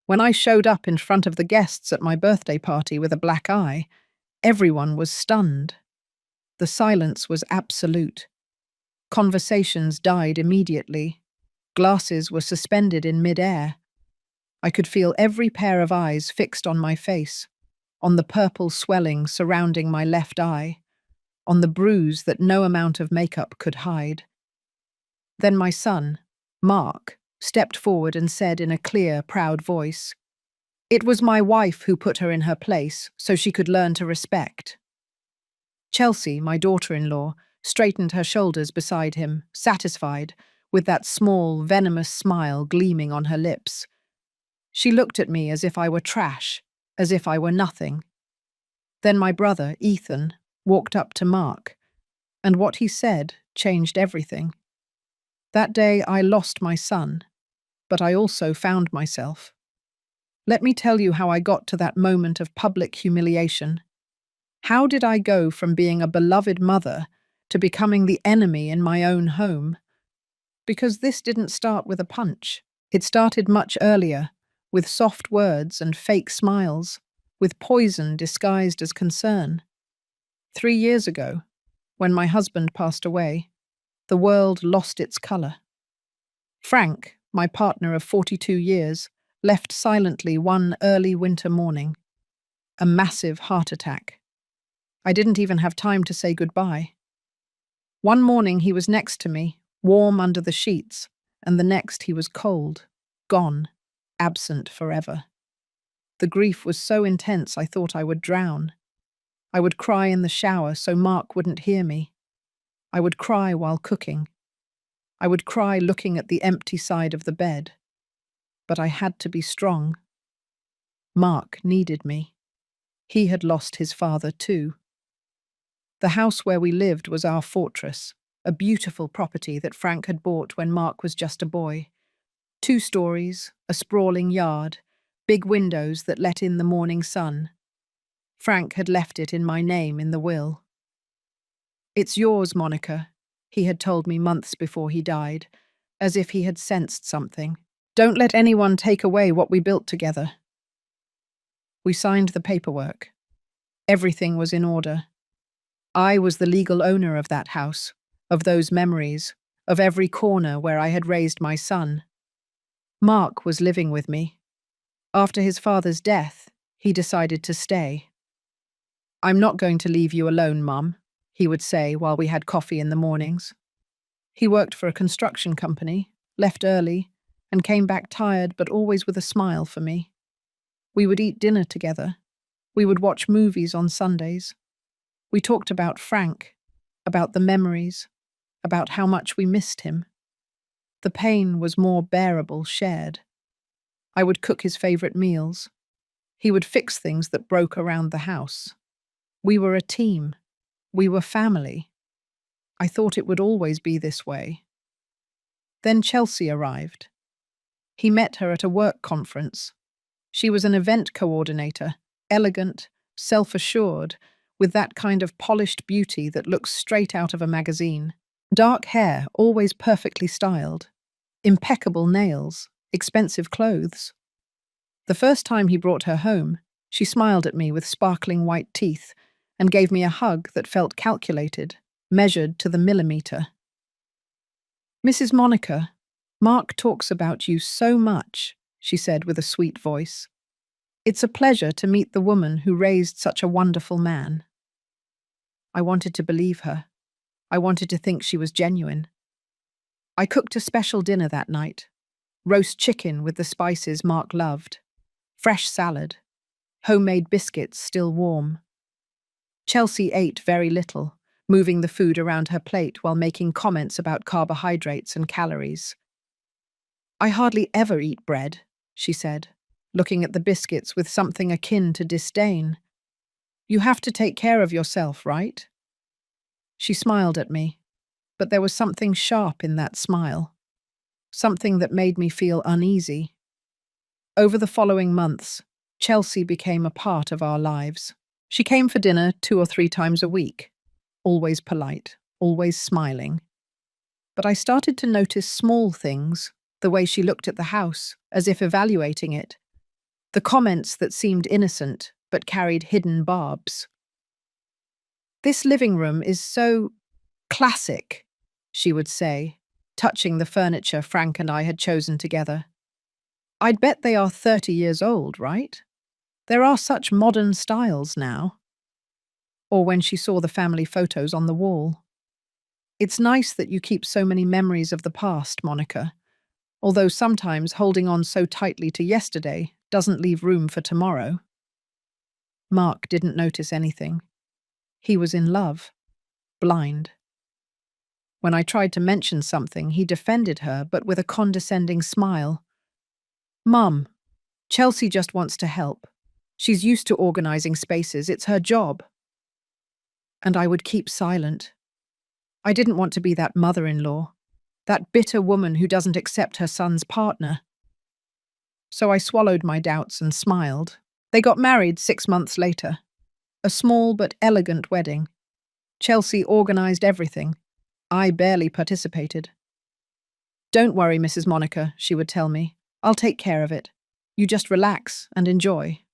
When I showed up in front of the guests at my birthday party with a black eye, everyone was stunned. The silence was absolute. Conversations died immediately. Glasses were suspended in mid-air. I could feel every pair of eyes fixed on my face, on the purple swelling surrounding my left eye, on the bruise that no amount of makeup could hide. Then my son, Mark, stepped forward and said in a clear, proud voice, "It was my wife who put her in her place so she could learn to respect." Chelsea, my daughter-in-law, straightened her shoulders beside him, satisfied, with that small, venomous smile gleaming on her lips. She looked at me as if I were trash, as if I were nothing. Then my brother, Ethan, walked up to Mark, and what he said changed everything. That day I lost my son, but I also found myself. Let me tell you how I got to that moment of public humiliation. How did I go from being a beloved mother to becoming the enemy in my own home? Because this didn't start with a punch. It started much earlier, with soft words and fake smiles, with poison disguised as concern. 3 years ago, when my husband passed away, the world lost its colour. Frank, my partner of 42 years, left silently one early winter morning. A massive heart attack. I didn't even have time to say goodbye. One morning he was next to me, warm under the sheets, and the next he was cold, gone, absent forever. The grief was so intense I thought I would drown. I would cry in the shower so Mark wouldn't hear me. I would cry while cooking. I would cry looking at the empty side of the bed. But I had to be strong. Mark needed me. He had lost his father too. The house where we lived was our fortress, a beautiful property that Frank had bought when Mark was just a boy. 2 stories, a sprawling yard, big windows that let in the morning sun. Frank had left it in my name in the will. "It's yours, Monica," he had told me months before he died, as if he had sensed something. "Don't let anyone take away what we built together." We signed the paperwork. Everything was in order. I was the legal owner of that house, of those memories, of every corner where I had raised my son. Mark was living with me. After his father's death, he decided to stay. "I'm not going to leave you alone, Mum," he would say while we had coffee in the mornings. He worked for a construction company, left early, and came back tired but always with a smile for me. We would eat dinner together. We would watch movies on Sundays. We talked about Frank, about the memories, about how much we missed him. The pain was more bearable shared. I would cook his favorite meals. He would fix things that broke around the house. We were a team. We were family. I thought it would always be this way. Then Chelsea arrived. He met her at a work conference. She was an event coordinator, elegant, self-assured, with that kind of polished beauty that looks straight out of a magazine. Dark hair, always perfectly styled. Impeccable nails, expensive clothes. The first time he brought her home, she smiled at me with sparkling white teeth and gave me a hug that felt calculated, measured to the millimeter. "Mrs. Monica, Mark talks about you so much," she said with a sweet voice. "It's a pleasure to meet the woman who raised such a wonderful man." I wanted to believe her. I wanted to think she was genuine. I cooked a special dinner that night. Roast chicken with the spices Mark loved. Fresh salad. Homemade biscuits still warm. Chelsea ate very little, moving the food around her plate while making comments about carbohydrates and calories. "I hardly ever eat bread," she said, looking at the biscuits with something akin to disdain. "You have to take care of yourself, right?" She smiled at me, but there was something sharp in that smile. Something that made me feel uneasy. Over the following months, Chelsea became a part of our lives. She came for dinner 2 or 3 times a week, always polite, always smiling. But I started to notice small things, the way she looked at the house, as if evaluating it, The comments that seemed innocent but carried hidden barbs. "This living room is so classic," she would say, touching the furniture Frank and I had chosen together. "I'd bet they are 30 years old, right? There are such modern styles now." Or when she saw the family photos on the wall. "It's nice that you keep so many memories of the past, Monica, although sometimes holding on so tightly to yesterday doesn't leave room for tomorrow." Mark didn't notice anything. He was in love, blind. When I tried to mention something, he defended her, but with a condescending smile. "Mum, Chelsea just wants to help. She's used to organizing spaces, it's her job." And I would keep silent. I didn't want to be that mother-in-law, that bitter woman who doesn't accept her son's partner. So I swallowed my doubts and smiled. They got married 6 months later. A small but elegant wedding. Chelsea organized everything. I barely participated. "Don't worry, Mrs. Monica," she would tell me. "I'll take care of it. You just relax and enjoy."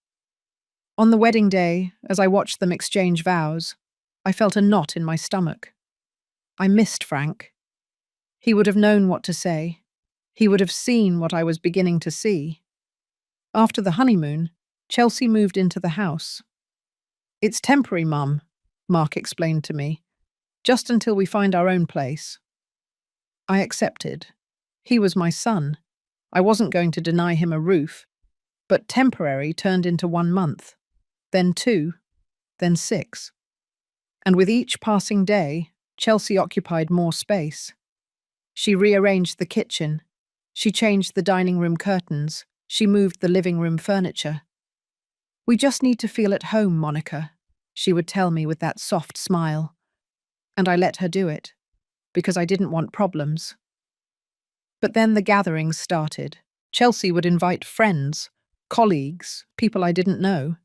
On the wedding day, as I watched them exchange vows, I felt a knot in my stomach. I missed Frank. He would have known what to say. He would have seen what I was beginning to see. After the honeymoon, Chelsea moved into the house. "It's temporary, Mum," Mark explained to me, "just until we find our own place." I accepted. He was my son. I wasn't going to deny him a roof, but temporary turned into 1 month, then 2, then 6. And with each passing day, Chelsea occupied more space. She rearranged the kitchen. She changed the dining room curtains. She moved the living room furniture. "We just need to feel at home, Monica," she would tell me with that soft smile. And I let her do it, because I didn't want problems. But then the gatherings started. Chelsea would invite friends, colleagues, people I didn't know.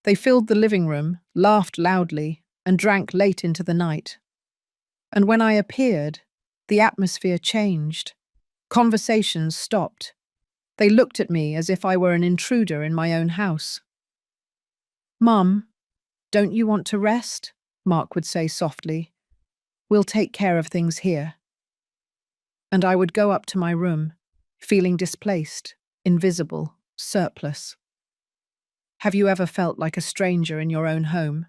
They filled the living room, laughed loudly, and drank late into the night. And when I appeared, the atmosphere changed. Conversations stopped. They looked at me as if I were an intruder in my own house. "Mum, don't you want to rest?" Mark would say softly. "We'll take care of things here." And I would go up to my room, feeling displaced, invisible, surplus. Have you ever felt like a stranger in your own home?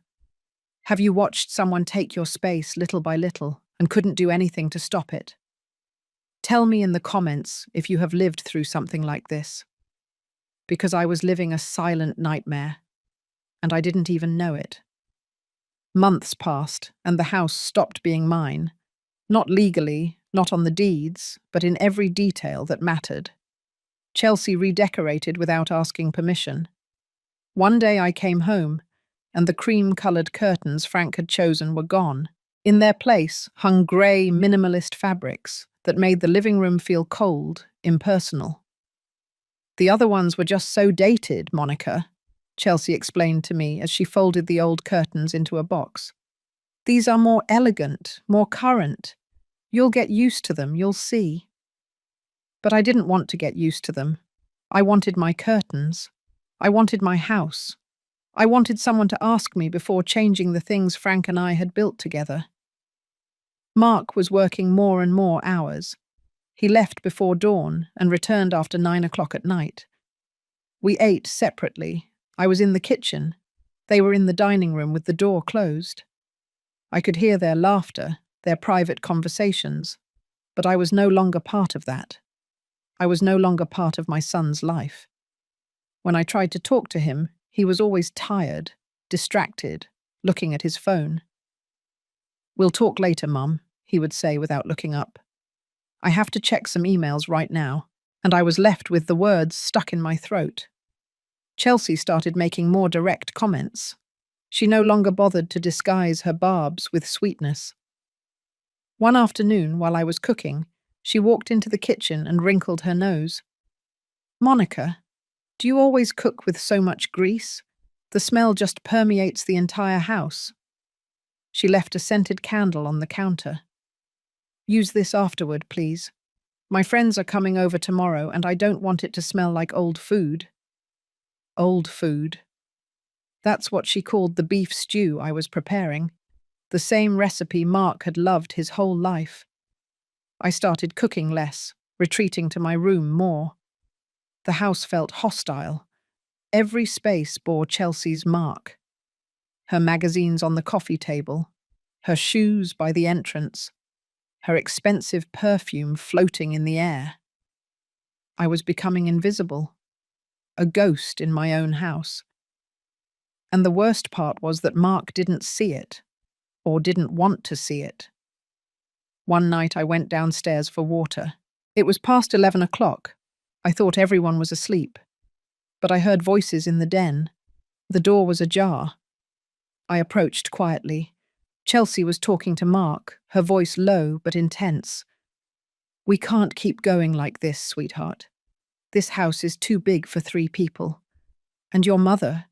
Have you watched someone take your space little by little and couldn't do anything to stop it? Tell me in the comments if you have lived through something like this. Because I was living a silent nightmare, and I didn't even know it. Months passed, and the house stopped being mine. Not legally, not on the deeds, but in every detail that mattered. Chelsea redecorated without asking permission. One day I came home, and the cream-coloured curtains Frank had chosen were gone. In their place hung grey, minimalist fabrics that made the living room feel cold, impersonal. "The other ones were just so dated, Monica," Chelsea explained to me as she folded the old curtains into a box. "These are more elegant, more current. You'll get used to them, you'll see." But I didn't want to get used to them. I wanted my curtains. I wanted my house. I wanted someone to ask me before changing the things Frank and I had built together. Mark was working more and more hours. He left before dawn and returned after 9 o'clock at night. We ate separately. I was in the kitchen. They were in the dining room with the door closed. I could hear their laughter, their private conversations, but I was no longer part of that. I was no longer part of my son's life. When I tried to talk to him, he was always tired, distracted, looking at his phone. "We'll talk later, Mum," he would say without looking up. "I have to check some emails right now," and I was left with the words stuck in my throat. Chelsea started making more direct comments. She no longer bothered to disguise her barbs with sweetness. One afternoon, while I was cooking, she walked into the kitchen and wrinkled her nose. "Monica, do you always cook with so much grease? The smell just permeates the entire house." She left a scented candle on the counter. "Use this afterward, please. My friends are coming over tomorrow and I don't want it to smell like old food." old food. That's what she called the beef stew I was preparing, the same recipe Mark had loved his whole life. I started cooking less, retreating to my room more. The house felt hostile. Every space bore Chelsea's mark. Her magazines on the coffee table, her shoes by the entrance, her expensive perfume floating in the air. I was becoming invisible, a ghost in my own house. And the worst part was that Mark didn't see it, or didn't want to see it. One night I went downstairs for water. It was past 11 o'clock. I thought everyone was asleep. But I heard voices in the den. The door was ajar. I approached quietly. Chelsea was talking to Mark, her voice low but intense. "We can't keep going like this, sweetheart. This house is too big for 3 people. And your mother,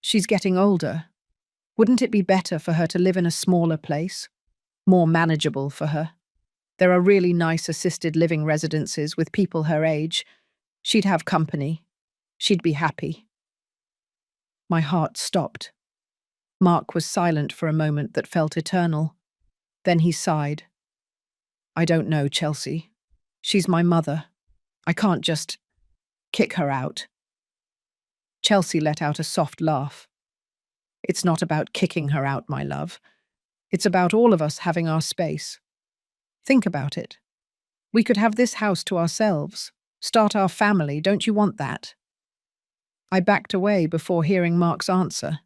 she's getting older. Wouldn't it be better for her to live in a smaller place? More manageable for her. There are really nice assisted living residences with people her age. She'd have company. She'd be happy." My heart stopped. Mark was silent for a moment that felt eternal. Then he sighed. "I don't know, Chelsea. She's my mother. I can't just kick her out." Chelsea let out a soft laugh. "It's not about kicking her out, my love. It's about all of us having our space. Think about it. We could have this house to ourselves, start our family. Don't you want that?" I backed away before hearing Mark's answer.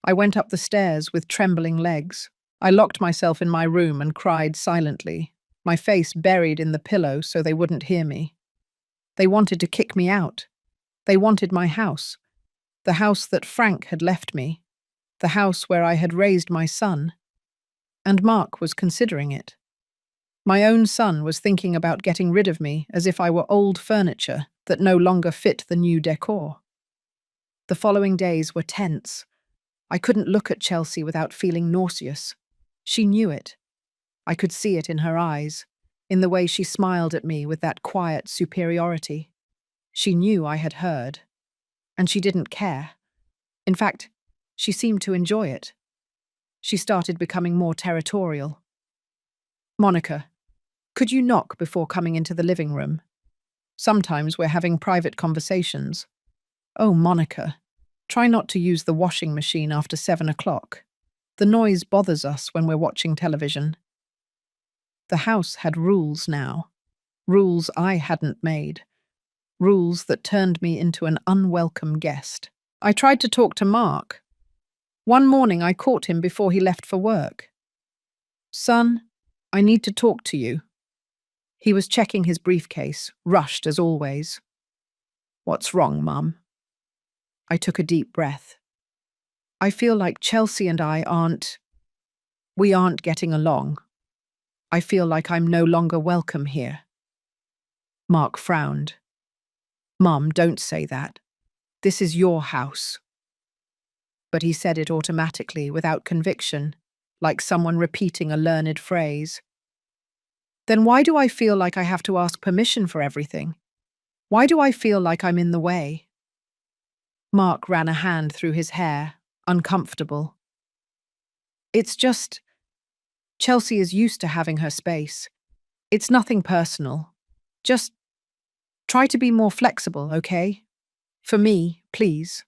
I went up the stairs with trembling legs. I locked myself in my room and cried silently, my face buried in the pillow so they wouldn't hear me. They wanted to kick me out. They wanted my house. The house that Frank had left me. The house where I had raised my son. And Mark was considering it. My own son was thinking about getting rid of me as if I were old furniture that no longer fit the new decor. The following days were tense. I couldn't look at Chelsea without feeling nauseous. She knew it. I could see it in her eyes, in the way she smiled at me with that quiet superiority. She knew I had heard. And she didn't care. In fact, she seemed to enjoy it. She started becoming more territorial. "Monica, could you knock before coming into the living room? Sometimes we're having private conversations." "Oh, Monica, try not to use the washing machine after 7 o'clock. The noise bothers us when we're watching television." The house had rules now. Rules I hadn't made. Rules that turned me into an unwelcome guest. I tried to talk to Mark. One morning I caught him before he left for work. "Son, I need to talk to you." He was checking his briefcase, rushed as always. "What's wrong, Mum?" I took a deep breath. "I feel like Chelsea and I we aren't getting along. I feel like I'm no longer welcome here." Mark frowned. "Mum, don't say that. This is your house." But he said it automatically, without conviction, like someone repeating a learned phrase. "Then why do I feel like I have to ask permission for everything? Why do I feel like I'm in the way?" Mark ran a hand through his hair, uncomfortable. "It's just, Chelsea is used to having her space. It's nothing personal. Just try to be more flexible, okay? For me, please."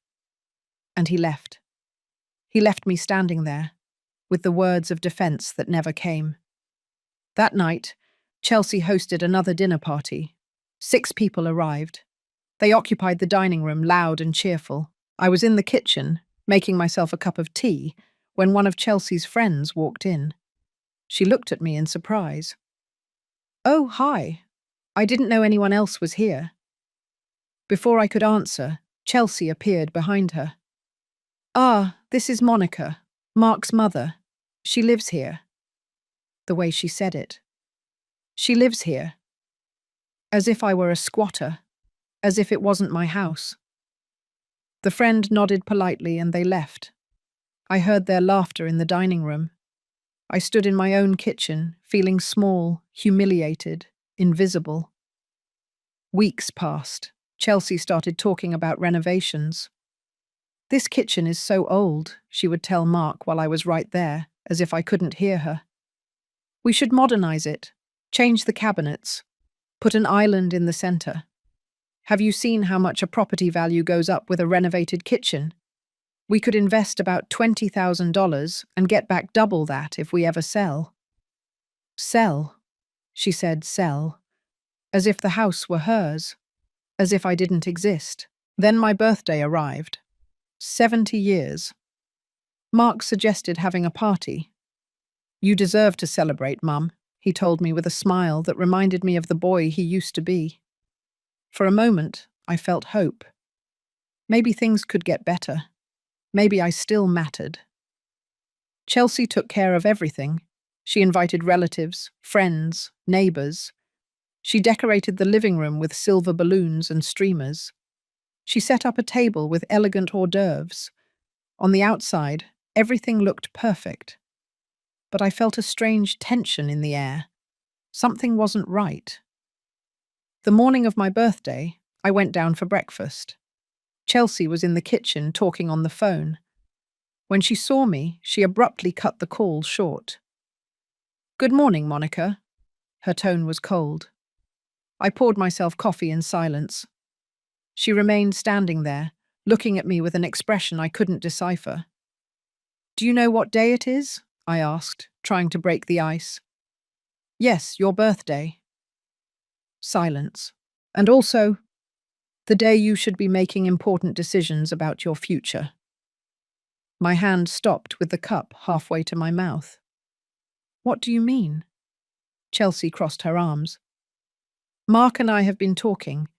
And he left. He left me standing there, with the words of defense that never came. That night, Chelsea hosted another dinner party. 6 people arrived. They occupied the dining room, loud and cheerful. I was in the kitchen, making myself a cup of tea, when one of Chelsea's friends walked in. She looked at me in surprise. "Oh, hi. I didn't know anyone else was here." Before I could answer, Chelsea appeared behind her. "Ah, this is Monica, Mark's mother. She lives here." The way she said it. "She lives here." As if I were a squatter, as if it wasn't my house. The friend nodded politely and they left. I heard their laughter in the dining room. I stood in my own kitchen, feeling small, humiliated, invisible. Weeks passed. Chelsea started talking about renovations. "This kitchen is so old," she would tell Mark while I was right there, as if I couldn't hear her. "We should modernize it, change the cabinets, put an island in the center. Have you seen how much a property value goes up with a renovated kitchen? We could invest about $20,000 and get back double that if we ever sell." "Sell," she said, "sell," as if the house were hers, as if I didn't exist. Then my birthday arrived. 70 years. Mark suggested having a party. "You deserve to celebrate, Mum," he told me with a smile that reminded me of the boy he used to be. For a moment, I felt hope. Maybe things could get better. Maybe I still mattered. Chelsea took care of everything. She invited relatives, friends, neighbors. She decorated the living room with silver balloons and streamers. She set up a table with elegant hors d'oeuvres. On the outside, everything looked perfect. But I felt a strange tension in the air. Something wasn't right. The morning of my birthday, I went down for breakfast. Chelsea was in the kitchen talking on the phone. When she saw me, she abruptly cut the call short. "Good morning, Monica." Her tone was cold. I poured myself coffee in silence. She remained standing there, looking at me with an expression I couldn't decipher. "Do you know what day it is?" I asked, trying to break the ice. "Yes, your birthday." Silence. "And also, the day you should be making important decisions about your future." My hand stopped with the cup halfway to my mouth. "What do you mean?" Chelsea crossed her arms. "Mark and I have been talking.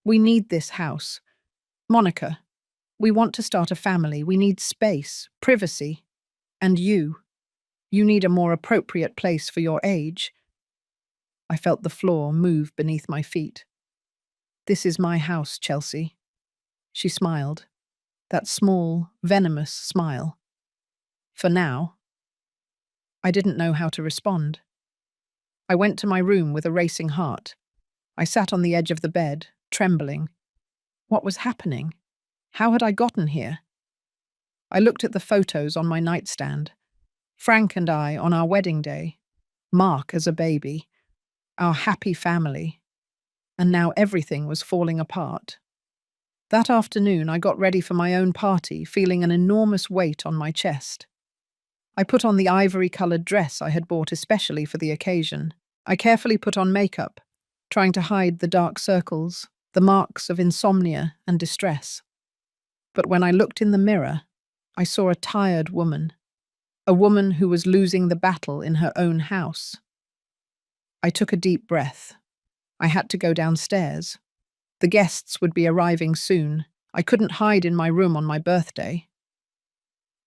We need this house. Monica, we want to start a family. We need space, privacy. And you. You need a more appropriate place for your age." I felt the floor move beneath my feet. "This is my house, Chelsea." She smiled. That small, venomous smile. "For now." I didn't know how to respond. I went to my room with a racing heart. I sat on the edge of the bed, trembling. What was happening? How had I gotten here? I looked at the photos on my nightstand. Frank and I on our wedding day. Mark as a baby. Our happy family. And now everything was falling apart. That afternoon, I got ready for my own party, feeling an enormous weight on my chest. I put on the ivory-coloured dress I had bought especially for the occasion. I carefully put on makeup, trying to hide the dark circles, the marks of insomnia and distress. But when I looked in the mirror, I saw a tired woman, a woman who was losing the battle in her own house. I took a deep breath. I had to go downstairs. The guests would be arriving soon. I couldn't hide in my room on my birthday.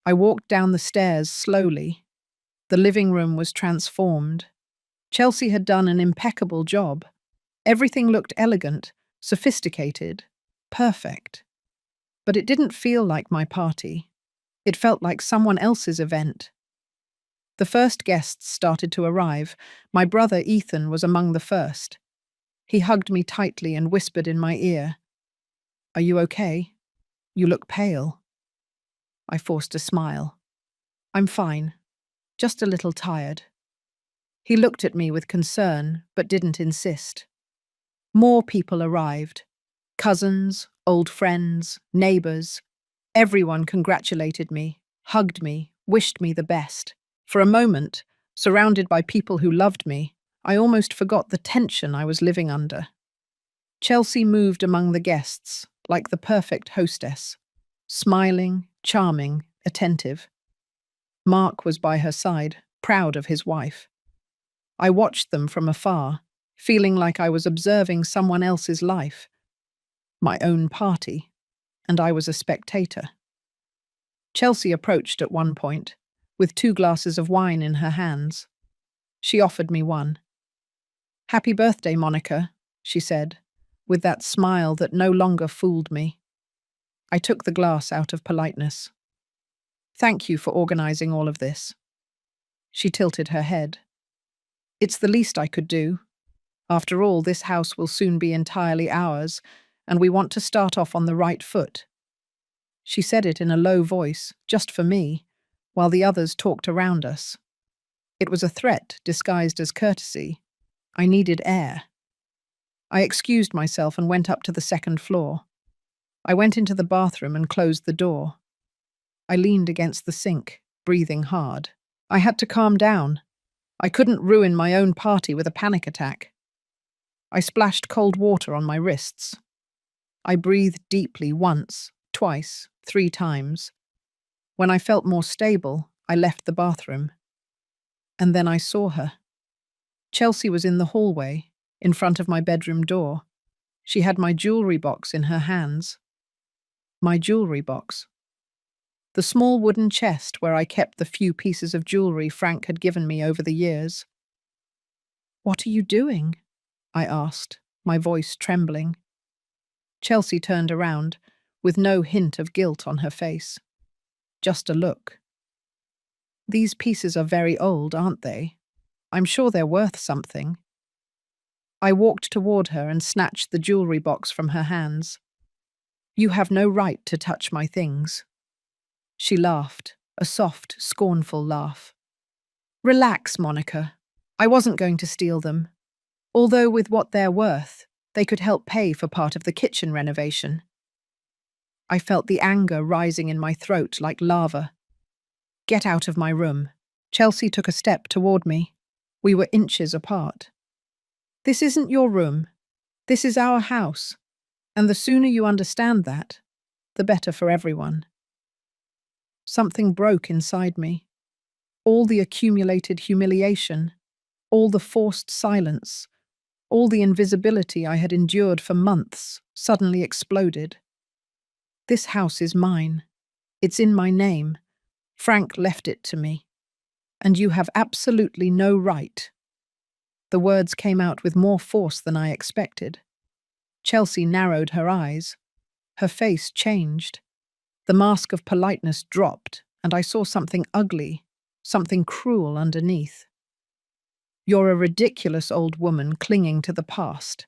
I walked down the stairs slowly. The living room was transformed. Chelsea had done an impeccable job. Everything looked elegant, sophisticated, perfect. But it didn't feel like my party. It felt like someone else's event. The first guests started to arrive. My brother Ethan was among the first. He hugged me tightly and whispered in my ear, "Are you okay? You look pale." I forced a smile. "I'm fine, just a little tired." He looked at me with concern, but didn't insist. More people arrived. Cousins, old friends, neighbors. Everyone congratulated me, hugged me, wished me the best. For a moment, surrounded by people who loved me, I almost forgot the tension I was living under. Chelsea moved among the guests, like the perfect hostess, smiling, charming, attentive. Mark was by her side, proud of his wife. I watched them from afar, feeling like I was observing someone else's life, my own party, and I was a spectator. Chelsea approached at one point, with 2 glasses of wine in her hands. She offered me one. "Happy birthday, Monica," she said, with that smile that no longer fooled me. I took the glass out of politeness. "Thank you for organizing all of this." She tilted her head. "It's the least I could do. After all, this house will soon be entirely ours, and we want to start off on the right foot." She said it in a low voice, just for me, while the others talked around us. It was a threat disguised as courtesy. I needed air. I excused myself and went up to the second floor. I went into the bathroom and closed the door. I leaned against the sink, breathing hard. I had to calm down. I couldn't ruin my own party with a panic attack. I splashed cold water on my wrists. I breathed deeply once, twice, 3 times. When I felt more stable, I left the bathroom. And then I saw her. Chelsea was in the hallway, in front of my bedroom door. She had my jewelry box in her hands. My jewelry box. The small wooden chest where I kept the few pieces of jewelry Frank had given me over the years. "What are you doing?" I asked, my voice trembling. Chelsea turned around, with no hint of guilt on her face. Just a look. "These pieces are very old, aren't they? I'm sure they're worth something." I walked toward her and snatched the jewelry box from her hands. "You have no right to touch my things." She laughed, a soft, scornful laugh. "Relax, Monica. I wasn't going to steal them. Although with what they're worth, they could help pay for part of the kitchen renovation." I felt the anger rising in my throat like lava. "Get out of my room." Chelsea took a step toward me. We were inches apart. "This isn't your room. This is our house. And the sooner you understand that, the better for everyone." Something broke inside me. All the accumulated humiliation, all the forced silence, all the invisibility I had endured for months suddenly exploded. This house is mine. It's in my name. Frank left it to me. And you have absolutely no right. The words came out with more force than I expected. Chelsea narrowed her eyes. Her face changed. The mask of politeness dropped, and I saw something ugly, something cruel underneath. "You're a ridiculous old woman clinging to the past.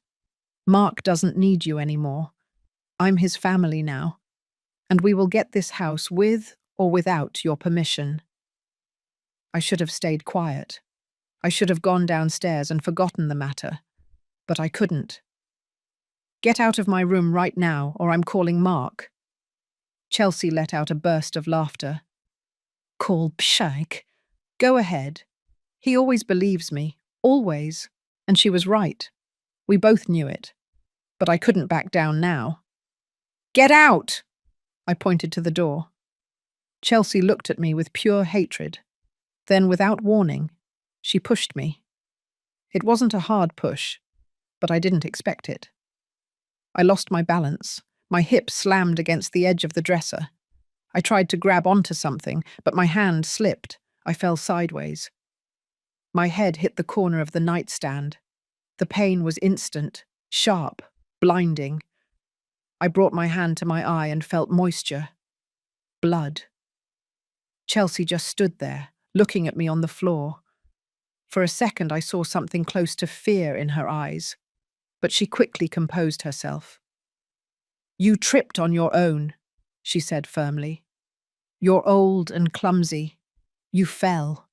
Mark doesn't need you anymore. I'm his family now, and we will get this house with or without your permission." I should have stayed quiet. I should have gone downstairs and forgotten the matter, but I couldn't. "Get out of my room right now, or I'm calling Mark." Chelsea let out a burst of laughter. "Call Pshike? Go ahead. He always believes me, always." And she was right. We both knew it. But I couldn't back down now. "Get out!" I pointed to the door. Chelsea looked at me with pure hatred. Then, without warning, she pushed me. It wasn't a hard push, but I didn't expect it. I lost my balance. My hip slammed against the edge of the dresser. I tried to grab onto something, but my hand slipped. I fell sideways. My head hit the corner of the nightstand. The pain was instant, sharp, blinding. I brought my hand to my eye and felt moisture. Blood. Chelsea just stood there, looking at me on the floor. For a second I saw something close to fear in her eyes, but she quickly composed herself. "You tripped on your own," she said firmly. "You're old and clumsy. You fell."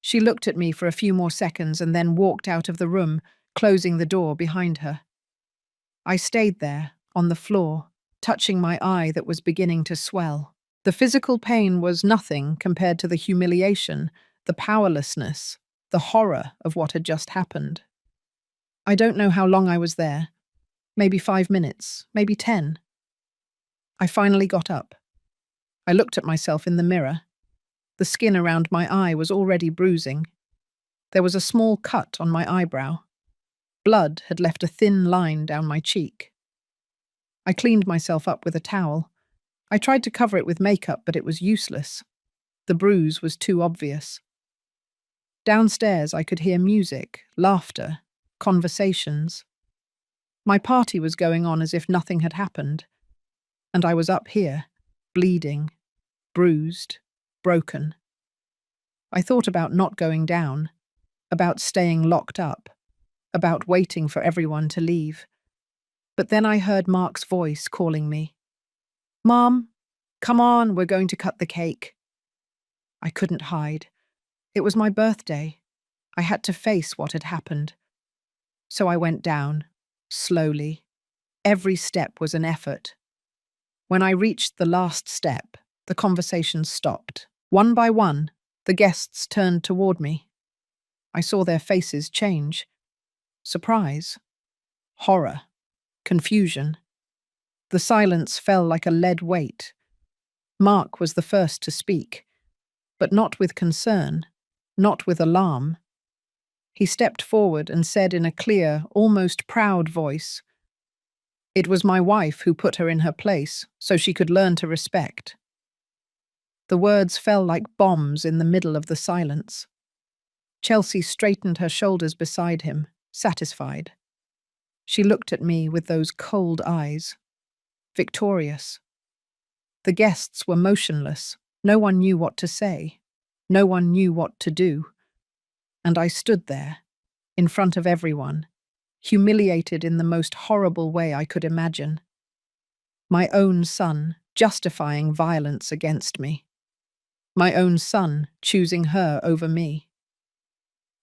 She looked at me for a few more seconds and then walked out of the room, closing the door behind her. I stayed there, on the floor, touching my eye that was beginning to swell. The physical pain was nothing compared to the humiliation, the powerlessness, the horror of what had just happened. I don't know how long I was there. Maybe 5 minutes, maybe 10. I finally got up. I looked at myself in the mirror. The skin around my eye was already bruising. There was a small cut on my eyebrow. Blood had left a thin line down my cheek. I cleaned myself up with a towel. I tried to cover it with makeup, but it was useless. The bruise was too obvious. Downstairs, I could hear music, laughter, conversations. My party was going on as if nothing had happened. And I was up here, bleeding, bruised, broken. I thought about not going down, about staying locked up, about waiting for everyone to leave. But then I heard Mark's voice calling me. "Mom, come on, we're going to cut the cake." I couldn't hide. It was my birthday. I had to face what had happened. So I went down, slowly. Every step was an effort. When I reached the last step, the conversation stopped. One by one, the guests turned toward me. I saw their faces change. Surprise, horror, confusion. The silence fell like a lead weight. Mark was the first to speak, but not with concern, not with alarm. He stepped forward and said in a clear, almost proud voice, "It was my wife who put her in her place so she could learn to respect." The words fell like bombs in the middle of the silence. Chelsea straightened her shoulders beside him, satisfied. She looked at me with those cold eyes. Victorious. The guests were motionless. No one knew what to say. No one knew what to do. And I stood there, in front of everyone, humiliated in the most horrible way I could imagine. My own son justifying violence against me. My own son choosing her over me.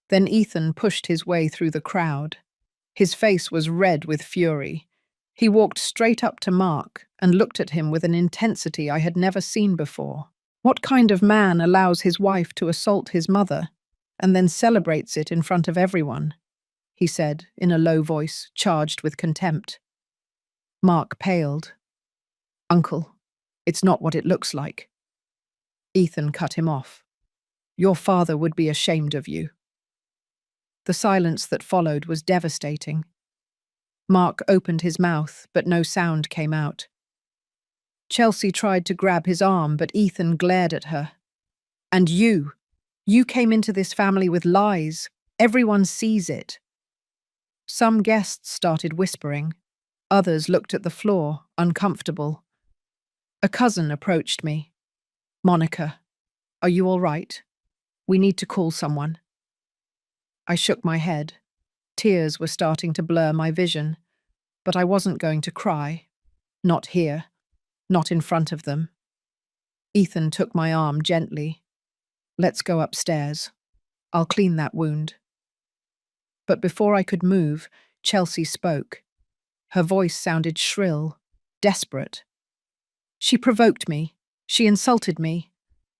Then Ethan pushed his way through the crowd. His face was red with fury. He walked straight up to Mark and looked at him with an intensity I had never seen before. What kind of man allows his wife to assault his mother and then celebrates it in front of everyone? He said in a low voice, charged with contempt. Mark paled. "Uncle, it's not what it looks like." Ethan cut him off. "Your father would be ashamed of you." The silence that followed was devastating. Mark opened his mouth, but no sound came out. Chelsea tried to grab his arm, but Ethan glared at her. "And you came into this family with lies. Everyone sees it." Some guests started whispering. Others looked at the floor, uncomfortable. A cousin approached me. "Monica, are you all right? We need to call someone." I shook my head. Tears were starting to blur my vision, but I wasn't going to cry. Not here. Not in front of them. Ethan took my arm gently. "Let's go upstairs. I'll clean that wound." But before I could move, Chelsea spoke. Her voice sounded shrill, desperate. "She provoked me. She insulted me.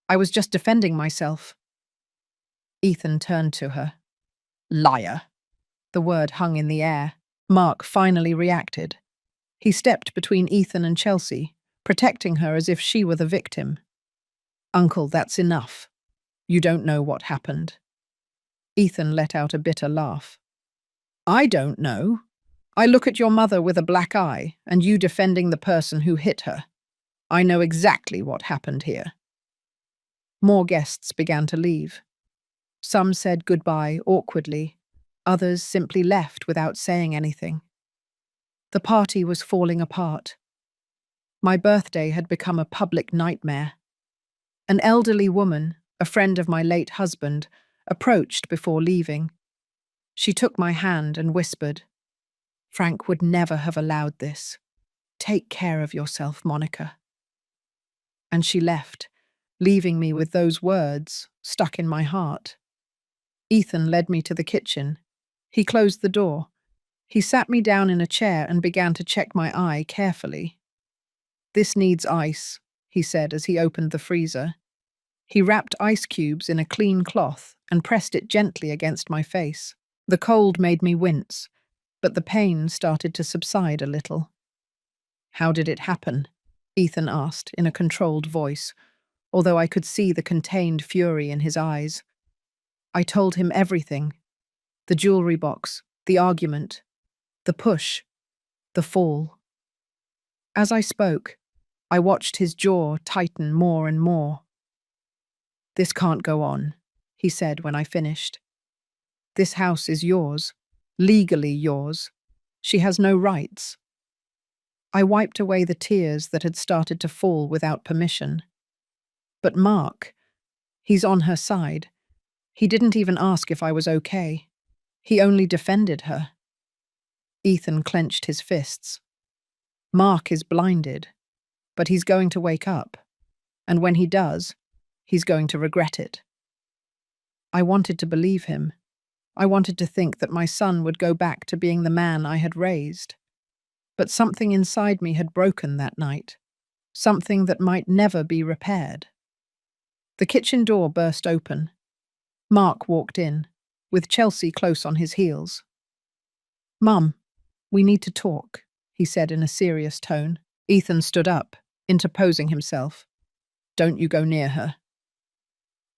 I was just defending myself." Ethan turned to her. "Liar." The word hung in the air. Mark finally reacted. He stepped between Ethan and Chelsea, protecting her as if she were the victim. "Uncle, that's enough. You don't know what happened." Ethan let out a bitter laugh. "I don't know. I look at your mother with a black eye, and you defending the person who hit her. I know exactly what happened here." More guests began to leave. Some said goodbye awkwardly. Others simply left without saying anything. The party was falling apart. My birthday had become a public nightmare. An elderly woman, a friend of my late husband, approached before leaving. She took my hand and whispered, "Frank would never have allowed this. Take care of yourself, Monica." And she left, leaving me with those words stuck in my heart. Ethan led me to the kitchen. He closed the door. He sat me down in a chair and began to check my eye carefully. "This needs ice," he said as he opened the freezer. He wrapped ice cubes in a clean cloth and pressed it gently against my face. The cold made me wince, but the pain started to subside a little. "How did it happen?" Ethan asked in a controlled voice, although I could see the contained fury in his eyes. I told him everything. The jewelry box, the argument, the push, the fall. As I spoke, I watched his jaw tighten more and more. "This can't go on," he said when I finished. "This house is yours, legally yours. She has no rights." I wiped away the tears that had started to fall without permission. But Mark, he's on her side. He didn't even ask if I was okay. He only defended her. Ethan clenched his fists. Mark is blinded, but he's going to wake up. And when he does, he's going to regret it. I wanted to believe him. I wanted to think that my son would go back to being the man I had raised. But something inside me had broken that night. Something that might never be repaired. The kitchen door burst open. Mark walked in, with Chelsea close on his heels. "Mum, we need to talk," he said in a serious tone. Ethan stood up, interposing himself. "Don't you go near her."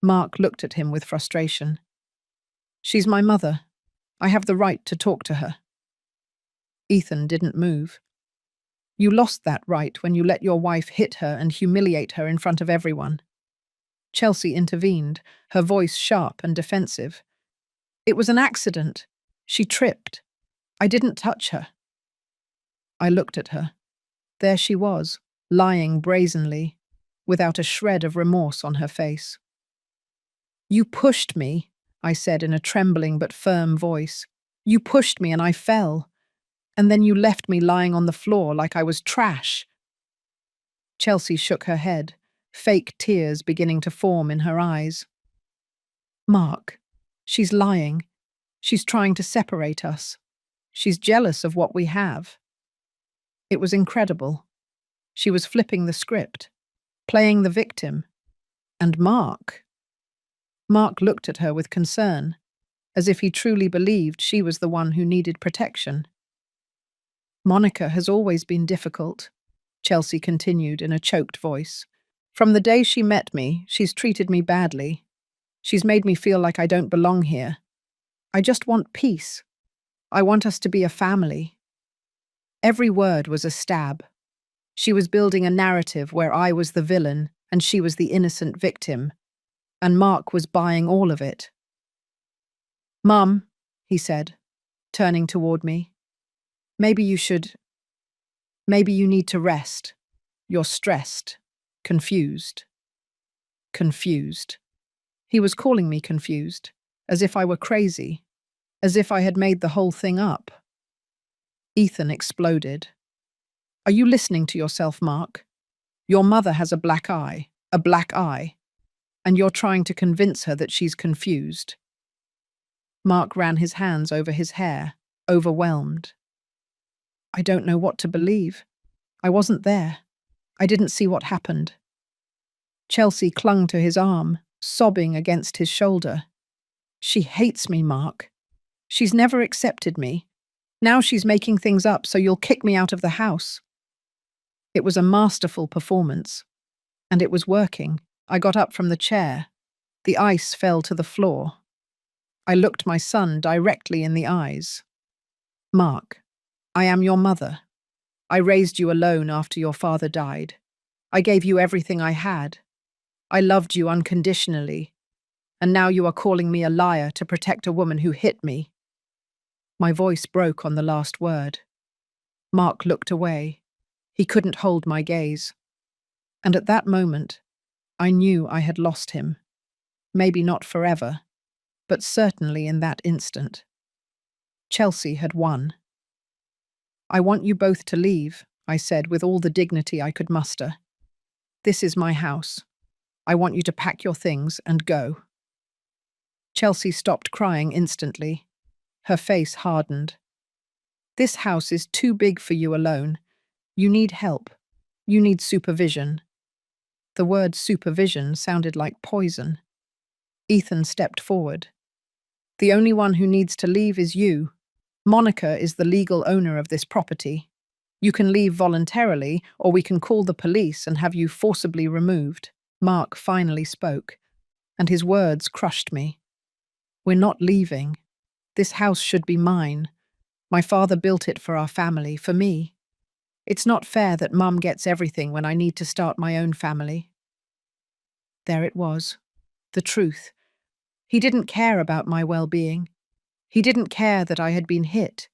Mark looked at him with frustration. "She's my mother. I have the right to talk to her." Ethan didn't move. "You lost that right when you let your wife hit her and humiliate her in front of everyone." Chelsea intervened, her voice sharp and defensive. "It was an accident. She tripped. I didn't touch her." I looked at her. There she was, lying brazenly, without a shred of remorse on her face. "You pushed me," I said in a trembling but firm voice. "You pushed me and I fell. And then you left me lying on the floor like I was trash." Chelsea shook her head, fake tears beginning to form in her eyes. "Mark, she's lying. She's trying to separate us. She's jealous of what we have." It was incredible. She was flipping the script, playing the victim. And Mark looked at her with concern, as if he truly believed she was the one who needed protection. "Monica has always been difficult," Chelsea continued in a choked voice. "From the day she met me, she's treated me badly. She's made me feel like I don't belong here. I just want peace. I want us to be a family." Every word was a stab. She was building a narrative where I was the villain and she was the innocent victim, and Mark was buying all of it. "Mum," he said, turning toward me, Maybe you need to rest. You're stressed, confused." Confused. He was calling me confused, as if I were crazy, as if I had made the whole thing up. Ethan exploded. "Are you listening to yourself, Mark? Your mother has a black eye, and you're trying to convince her that she's confused." Mark ran his hands over his hair, overwhelmed. "I don't know what to believe. I wasn't there. I didn't see what happened." Chelsea clung to his arm, sobbing against his shoulder. "She hates me, Mark. She's never accepted me. Now she's making things up so you'll kick me out of the house." It was a masterful performance, and it was working. I got up from the chair. The ice fell to the floor. I looked my son directly in the eyes. "Mark, I am your mother. I raised you alone after your father died. I gave you everything I had. I loved you unconditionally. And now you are calling me a liar to protect a woman who hit me." My voice broke on the last word. Mark looked away. He couldn't hold my gaze. And at that moment, I knew I had lost him. Maybe not forever, but certainly in that instant. Chelsea had won. "I want you both to leave," I said with all the dignity I could muster. "This is my house. I want you to pack your things and go." Chelsea stopped crying instantly. Her face hardened. "This house is too big for you alone. You need help. You need supervision." The word supervision sounded like poison. Ethan stepped forward. "The only one who needs to leave is you. Monica is the legal owner of this property. You can leave voluntarily, or we can call the police and have you forcibly removed." Mark finally spoke, and his words crushed me. "We're not leaving. This house should be mine. My father built it for our family, for me. It's not fair that Mum gets everything when I need to start my own family." There it was, the truth. He didn't care about my well-being. He didn't care that I had been hit.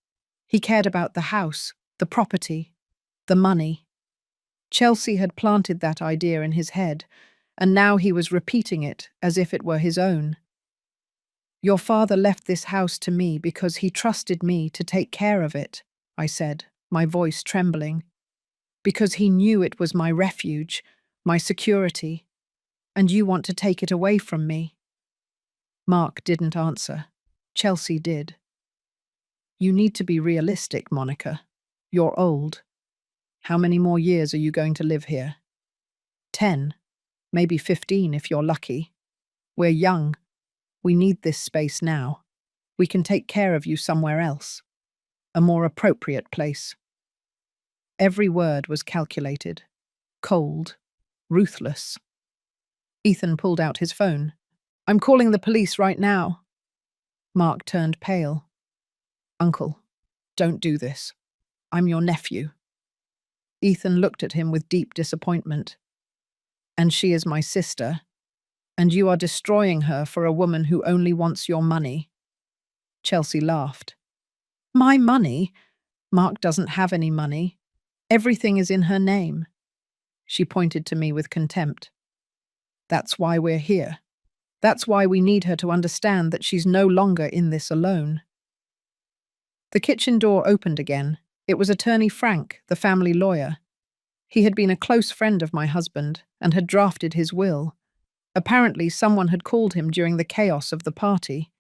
He cared about the house, the property, the money. Chelsea had planted that idea in his head, and now he was repeating it as if it were his own. "Your father left this house to me because he trusted me to take care of it. I said, my voice trembling, because he knew it was my refuge, my security, and you want to take it away from me. Mark didn't answer. Chelsea did. You need to be realistic, Monica. You're old. How many more years are you going to live here? 10, maybe 15 if you're lucky. We're young. We need this space now. We can take care of you somewhere else. A more appropriate place. Every word was calculated, cold, ruthless. Ethan pulled out his phone. I'm calling the police right now. Mark turned pale. Uncle, don't do this. I'm your nephew. Ethan looked at him with deep disappointment. And she is my sister, and you are destroying her for a woman who only wants your money. Chelsea laughed. My money? Mark doesn't have any money. Everything is in her name. She pointed to me with contempt. That's why we're here. That's why we need her to understand that she's no longer in this alone. The kitchen door opened again. It was Attorney Frank, the family lawyer. He had been a close friend of my husband and had drafted his will. Apparently, someone had called him during the chaos of the party.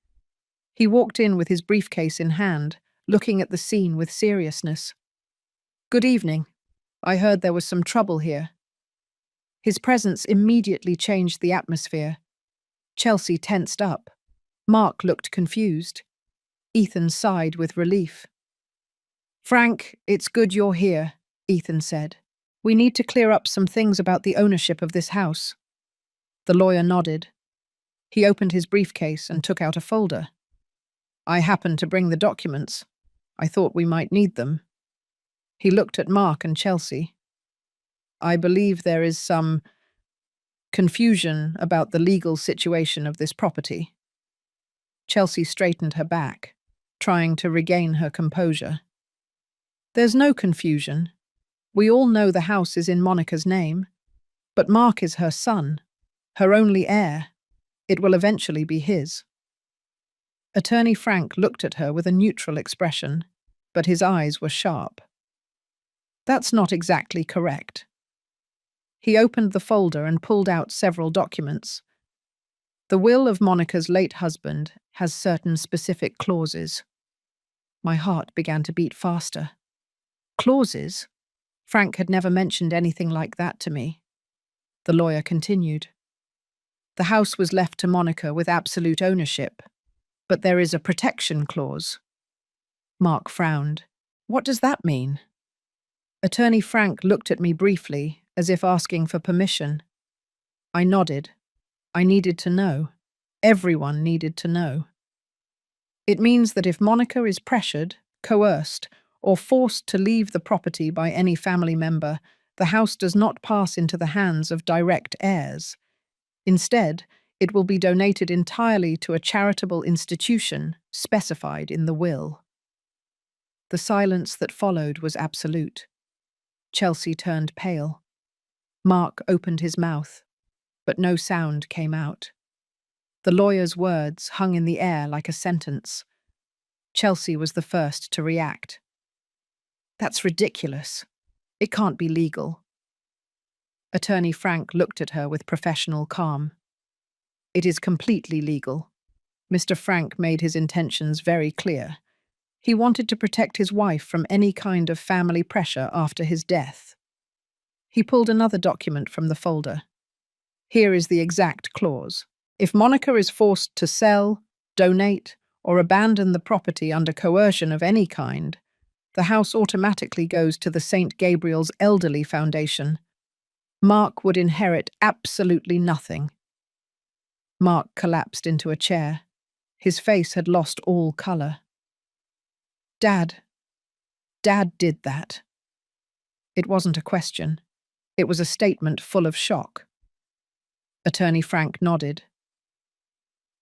He walked in with his briefcase in hand, looking at the scene with seriousness. Good evening. I heard there was some trouble here. His presence immediately changed the atmosphere. Chelsea tensed up. Mark looked confused. Ethan sighed with relief. Frank, it's good you're here, Ethan said. We need to clear up some things about the ownership of this house. The lawyer nodded. He opened his briefcase and took out a folder. I happened to bring the documents. I thought we might need them. He looked at Mark and Chelsea. I believe there is some confusion about the legal situation of this property. Chelsea straightened her back, trying to regain her composure. There's no confusion. We all know the house is in Monica's name, but Mark is her son, her only heir. It will eventually be his. Attorney Frank looked at her with a neutral expression, but his eyes were sharp. That's not exactly correct. He opened the folder and pulled out several documents. The will of Monica's late husband has certain specific clauses. My heart began to beat faster. Clauses? Frank had never mentioned anything like that to me. The lawyer continued. The house was left to Monica with absolute ownership, but there is a protection clause. Mark frowned. What does that mean? Attorney Frank looked at me briefly, as if asking for permission. I nodded. I needed to know. Everyone needed to know. It means that if Monica is pressured, coerced, or forced to leave the property by any family member, the house does not pass into the hands of direct heirs. Instead, it will be donated entirely to a charitable institution specified in the will. The silence that followed was absolute. Chelsea turned pale. Mark opened his mouth, but no sound came out. The lawyer's words hung in the air like a sentence. Chelsea was the first to react. That's ridiculous. It can't be legal. Attorney Frank looked at her with professional calm. It is completely legal. Mr. Frank made his intentions very clear. He wanted to protect his wife from any kind of family pressure after his death. He pulled another document from the folder. Here is the exact clause. If Monica is forced to sell, donate, or abandon the property under coercion of any kind, the house automatically goes to the St. Gabriel's Elderly Foundation. Mark would inherit absolutely nothing. Mark collapsed into a chair. His face had lost all colour. Dad did that. It wasn't a question. It was a statement full of shock. Attorney Frank nodded.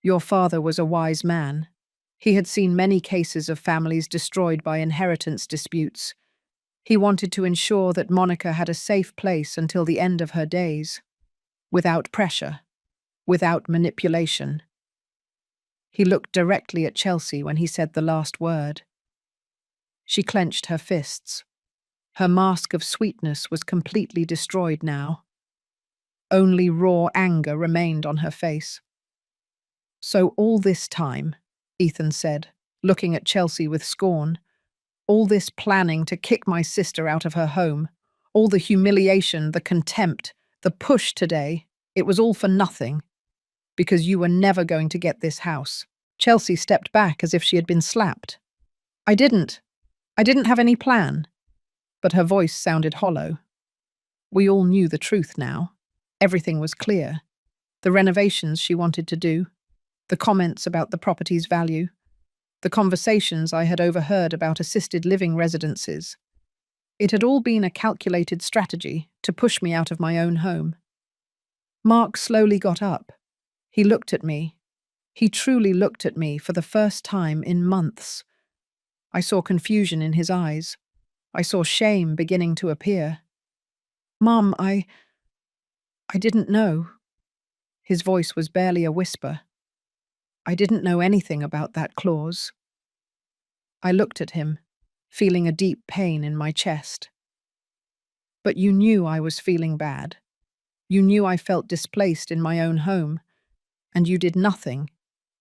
Your father was a wise man. He had seen many cases of families destroyed by inheritance disputes. He wanted to ensure that Monica had a safe place until the end of her days, without pressure, without manipulation. He looked directly at Chelsea when he said the last word. She clenched her fists. Her mask of sweetness was completely destroyed now. Only raw anger remained on her face. "So all this time," Ethan said, looking at Chelsea with scorn, "all this planning to kick my sister out of her home, all the humiliation, the contempt, the push today, it was all for nothing, because you were never going to get this house." Chelsea stepped back as if she had been slapped. I didn't have any plan." But her voice sounded hollow. We all knew the truth now. Everything was clear. The renovations she wanted to do, the comments about the property's value, the conversations I had overheard about assisted living residences. It had all been a calculated strategy to push me out of my own home. Mark slowly got up. He looked at me. He truly looked at me for the first time in months. I saw confusion in his eyes. I saw shame beginning to appear. "Mum, I didn't know." His voice was barely a whisper. "I didn't know anything about that clause." I looked at him, feeling a deep pain in my chest. "But you knew I was feeling bad. You knew I felt displaced in my own home, and you did nothing.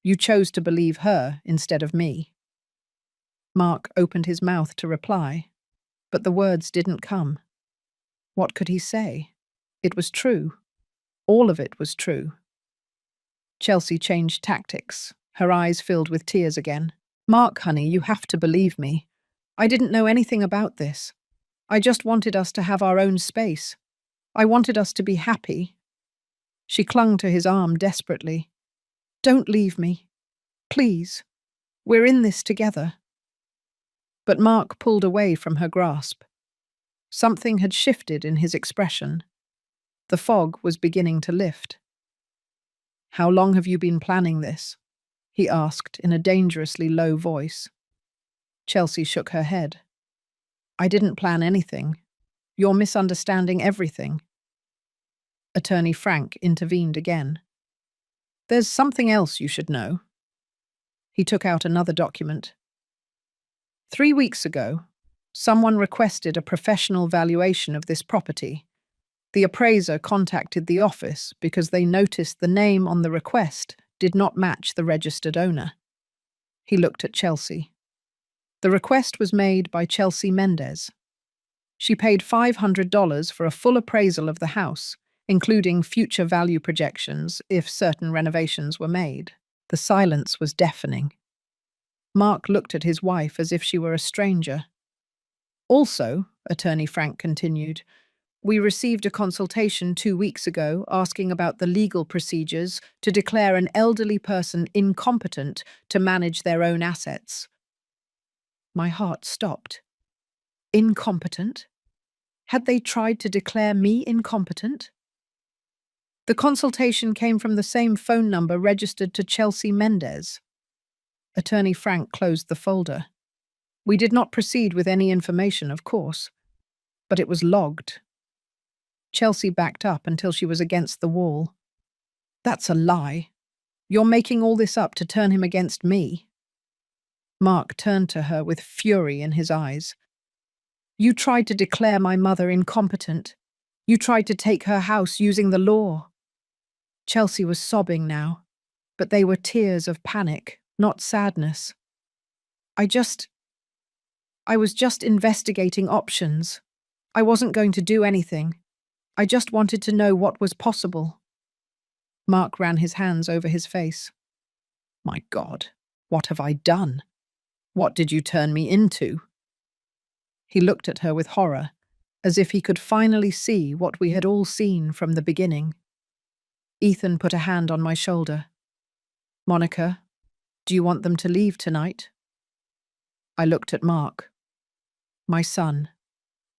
You chose to believe her instead of me." Mark opened his mouth to reply, but the words didn't come. What could he say? It was true. All of it was true. Chelsea changed tactics, her eyes filled with tears again. "Mark, honey, you have to believe me. I didn't know anything about this. I just wanted us to have our own space. I wanted us to be happy." She clung to his arm desperately. "Don't leave me. Please. We're in this together." But Mark pulled away from her grasp. Something had shifted in his expression. The fog was beginning to lift. "How long have you been planning this?" he asked in a dangerously low voice. Chelsea shook her head. "I didn't plan anything. You're misunderstanding everything." Attorney Frank intervened again. "There's something else you should know." He took out another document. 3 weeks ago, someone requested a professional valuation of this property. The appraiser contacted the office because they noticed the name on the request did not match the registered owner. He looked at Chelsea. The request was made by Chelsea Mendez. She paid $500 for a full appraisal of the house, including future value projections if certain renovations were made. The silence was deafening. Mark looked at his wife as if she were a stranger. "Also," Attorney Frank continued, "we received a consultation 2 weeks ago asking about the legal procedures to declare an elderly person incompetent to manage their own assets." My heart stopped. Incompetent? Had they tried to declare me incompetent? The consultation came from the same phone number registered to Chelsea Mendez. Attorney Frank closed the folder. "We did not proceed with any information, of course, but it was logged." Chelsea backed up until she was against the wall. "That's a lie. You're making all this up to turn him against me." Mark turned to her with fury in his eyes. "You tried to declare my mother incompetent. You tried to take her house using the law." Chelsea was sobbing now, but they were tears of panic, not sadness. I was just investigating options. I wasn't going to do anything. I just wanted to know what was possible." Mark ran his hands over his face. "My God, what have I done? What did you turn me into?" He looked at her with horror, as if he could finally see what we had all seen from the beginning. Ethan put a hand on my shoulder. "Monica, do you want them to leave tonight?" I looked at Mark. My son,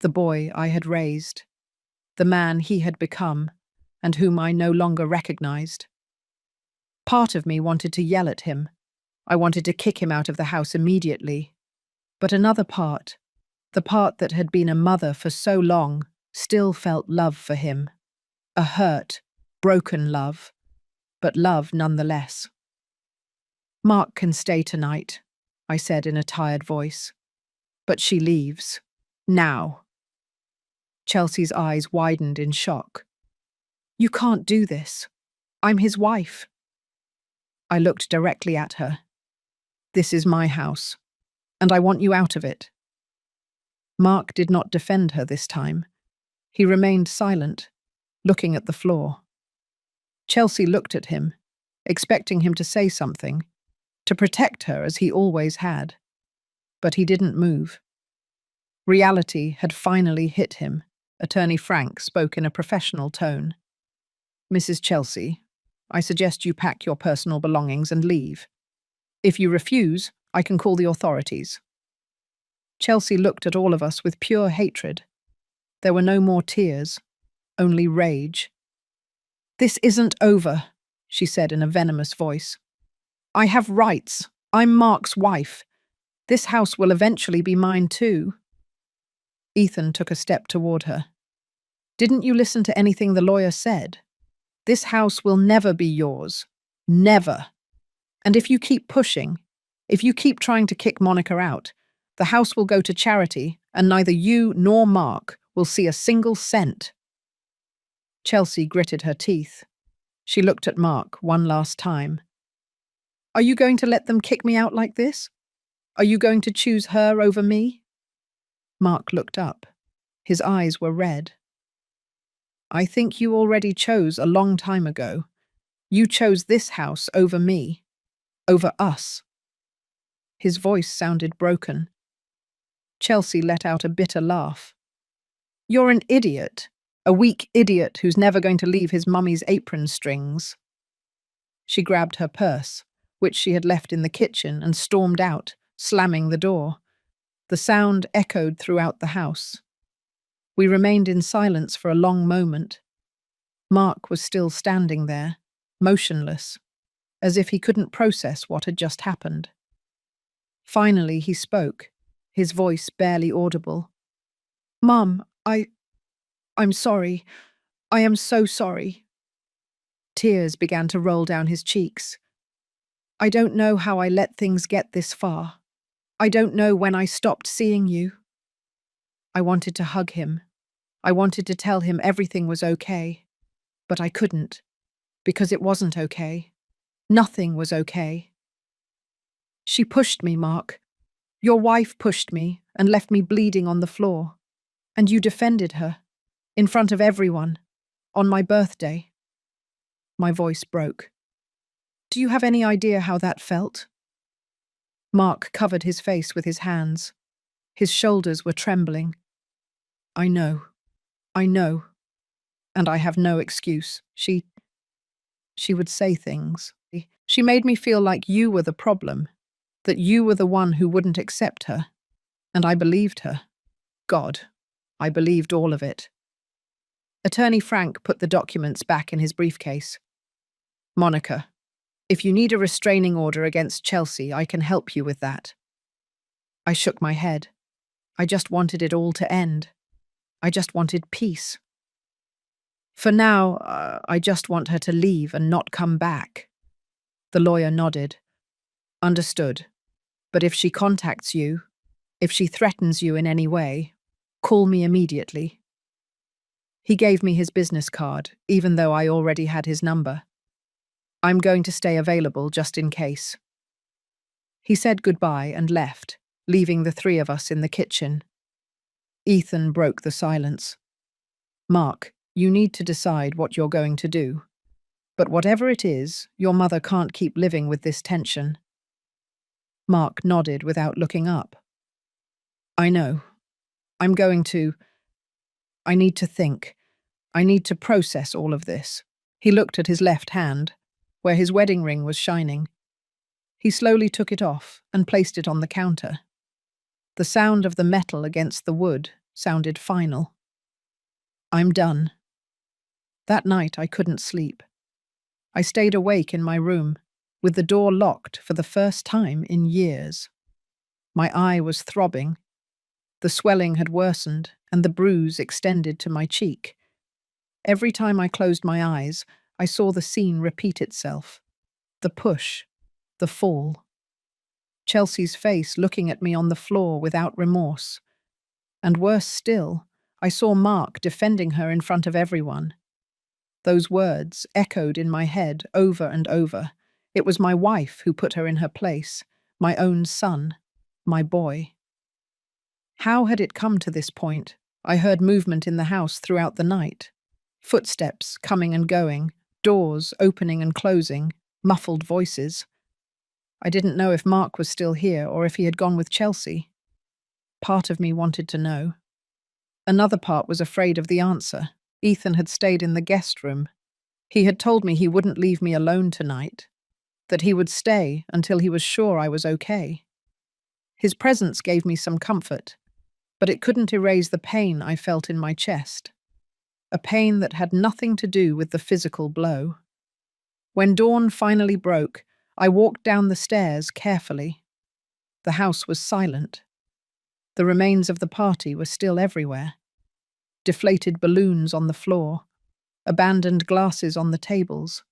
the boy I had raised, the man he had become, and whom I no longer recognized. Part of me wanted to yell at him. I wanted to kick him out of the house immediately. But another part, the part that had been a mother for so long, still felt love for him. A hurt, broken love, but love nonetheless. "Mark can stay tonight," I said in a tired voice. But she leaves. Now. Chelsea's eyes widened in shock. You can't do this. I'm his wife. I looked directly at her. This is my house, and I want you out of it. Mark did not defend her this time. He remained silent, looking at the floor. Chelsea looked at him, expecting him to say something, to protect her as he always had. But he didn't move. Reality had finally hit him. Attorney Frank spoke in a professional tone. Mrs. Chelsea, I suggest you pack your personal belongings and leave. If you refuse, I can call the authorities. Chelsea looked at all of us with pure hatred. There were no more tears, only rage. This isn't over, she said in a venomous voice. I have rights. I'm Mark's wife. This house will eventually be mine too. Ethan took a step toward her. Didn't you listen to anything the lawyer said? This house will never be yours. Never. And if you keep pushing, if you keep trying to kick Monica out, the house will go to charity and neither you nor Mark will see a single cent. Chelsea gritted her teeth. She looked at Mark one last time. Are you going to let them kick me out like this? Are you going to choose her over me? Mark looked up. His eyes were red. I think you already chose a long time ago. You chose this house over me, over us. His voice sounded broken. Chelsea let out a bitter laugh. You're an idiot, a weak idiot who's never going to leave his mummy's apron strings. She grabbed her purse, which she had left in the kitchen, and stormed out, slamming the door. The sound echoed throughout the house. We remained in silence for a long moment. Mark was still standing there, motionless, as if he couldn't process what had just happened. Finally, he spoke, his voice barely audible. Mum, I'm sorry. I am so sorry. Tears began to roll down his cheeks. I don't know how I let things get this far. I don't know when I stopped seeing you. I wanted to hug him. I wanted to tell him everything was okay. But I couldn't, because it wasn't okay. Nothing was okay. She pushed me, Mark. Your wife pushed me and left me bleeding on the floor. And you defended her, in front of everyone, on my birthday. My voice broke. Do you have any idea how that felt? Mark covered his face with his hands. His shoulders were trembling. I know. And I have no excuse. She would say things. She made me feel like you were the problem, that you were the one who wouldn't accept her. And I believed her. God, I believed all of it. Attorney Frank put the documents back in his briefcase. Monica, if you need a restraining order against Chelsea, I can help you with that. I shook my head. I just wanted it all to end. I just wanted peace. For now, I just want her to leave and not come back. The lawyer nodded. Understood. But if she contacts you, if she threatens you in any way, call me immediately. He gave me his business card, even though I already had his number. I'm going to stay available just in case. He said goodbye and left, leaving the three of us in the kitchen. Ethan broke the silence. Mark, you need to decide what you're going to do. But whatever it is, your mother can't keep living with this tension. Mark nodded without looking up. I know. I need to think. I need to process all of this. He looked at his left hand, where his wedding ring was shining. He slowly took it off and placed it on the counter. The sound of the metal against the wood sounded final. I'm done. That night I couldn't sleep. I stayed awake in my room, with the door locked for the first time in years. My eye was throbbing. The swelling had worsened, and the bruise extended to my cheek. Every time I closed my eyes, I saw the scene repeat itself. The push, the fall. Chelsea's face looking at me on the floor without remorse. And worse still, I saw Mark defending her in front of everyone. Those words echoed in my head over and over. It was my wife who put her in her place, my own son, my boy. How had it come to this point? I heard movement in the house throughout the night. Footsteps coming and going, doors opening and closing, muffled voices. I didn't know if Mark was still here or if he had gone with Chelsea. Part of me wanted to know. Another part was afraid of the answer. Ethan had stayed in the guest room. He had told me he wouldn't leave me alone tonight, that he would stay until he was sure I was okay. His presence gave me some comfort, but it couldn't erase the pain I felt in my chest. A pain that had nothing to do with the physical blow. When dawn finally broke, I walked down the stairs carefully. The house was silent. The remains of the party were still everywhere. Deflated balloons on the floor, abandoned glasses on the tables,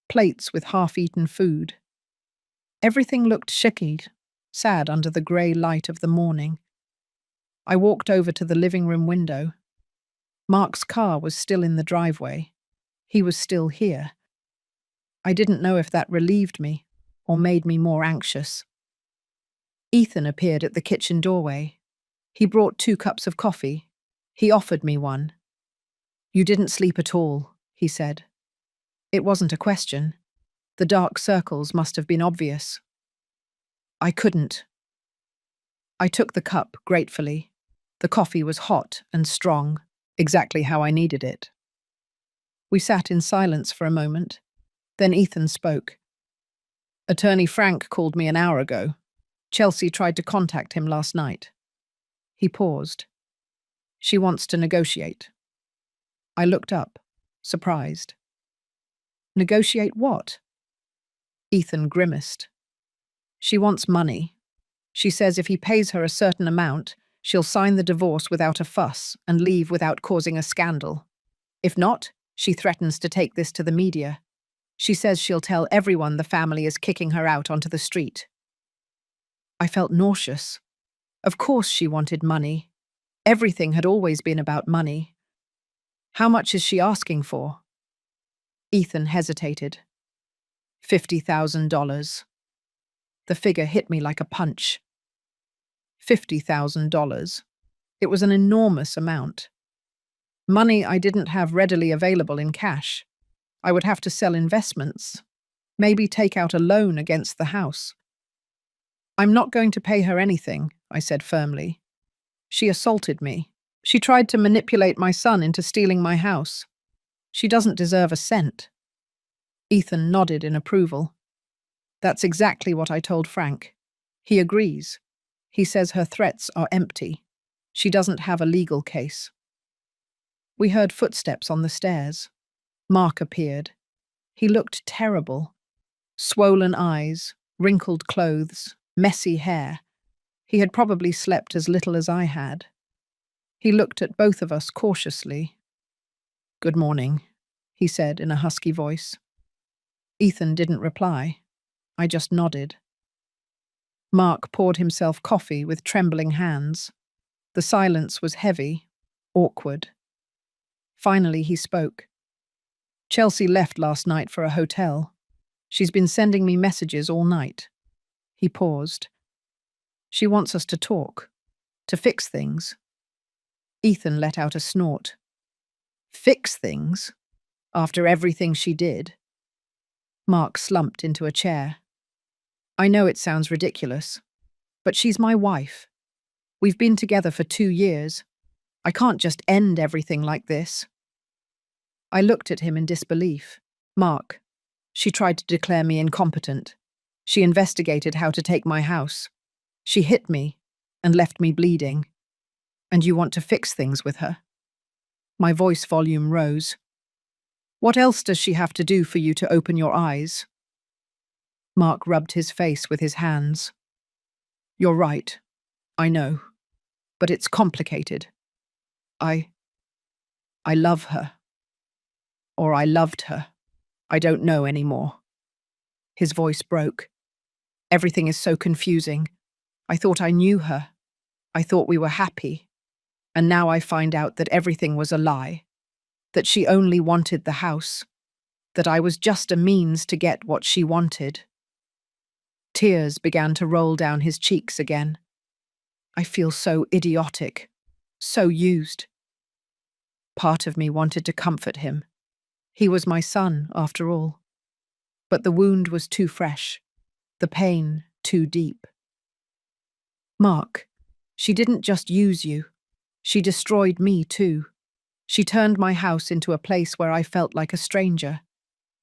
plates with half-eaten food. Everything looked shaky, sad under the grey light of the morning. I walked over to the living room window. Mark's car was still in the driveway. He was still here. I didn't know if that relieved me or made me more anxious. Ethan appeared at the kitchen doorway. He brought 2 cups of coffee. He offered me one. "You didn't sleep at all," he said. It wasn't a question. The dark circles must have been obvious. I couldn't. I took the cup gratefully. The coffee was hot and strong, exactly how I needed it. We sat in silence for a moment. Then Ethan spoke. "Attorney Frank called me an hour ago. Chelsea tried to contact him last night." He paused. "She wants to negotiate." I looked up, surprised. "Negotiate what?" Ethan grimaced. "She wants money. She says if he pays her a certain amount, she'll sign the divorce without a fuss and leave without causing a scandal. If not, she threatens to take this to the media. She says she'll tell everyone the family is kicking her out onto the street." I felt nauseous. Of course she wanted money. Everything had always been about money. "How much is she asking for?" Ethan hesitated. $50,000. The figure hit me like a punch. $50,000. It was an enormous amount. Money I didn't have readily available in cash. I would have to sell investments, maybe take out a loan against the house. "I'm not going to pay her anything," I said firmly. "She assaulted me. She tried to manipulate my son into stealing my house. She doesn't deserve a cent." Ethan nodded in approval. "That's exactly what I told Frank. He agrees. He says her threats are empty. She doesn't have a legal case." We heard footsteps on the stairs. Mark appeared. He looked terrible. Swollen eyes, wrinkled clothes, messy hair. He had probably slept as little as I had. He looked at both of us cautiously. "Good morning," he said in a husky voice. Ethan didn't reply. I just nodded. Mark poured himself coffee with trembling hands. The silence was heavy, awkward. Finally he spoke. "Chelsea left last night for a hotel. She's been sending me messages all night." He paused. "She wants us to talk, to fix things." Ethan let out a snort. "Fix things? After everything she did?" Mark slumped into a chair. "I know it sounds ridiculous, but she's my wife. We've been together for 2 years. I can't just end everything like this." I looked at him in disbelief. "Mark, she tried to declare me incompetent. She investigated how to take my house. She hit me and left me bleeding. And you want to fix things with her?" My voice volume rose. "What else does she have to do for you to open your eyes?" Mark rubbed his face with his hands. "You're right. I know. But it's complicated. I love her. Or I loved her. I don't know anymore." His voice broke. Everything is so confusing. I thought I knew her. I thought we were happy. And now I find out that everything was a lie. That she only wanted the house. That I was just a means to get what she wanted. Tears began to roll down his cheeks again. I feel so idiotic. So used. Part of me wanted to comfort him. He was my son, after all. But the wound was too fresh. The pain too deep. Mark, she didn't just use you. She destroyed me too. She turned my house into a place where I felt like a stranger.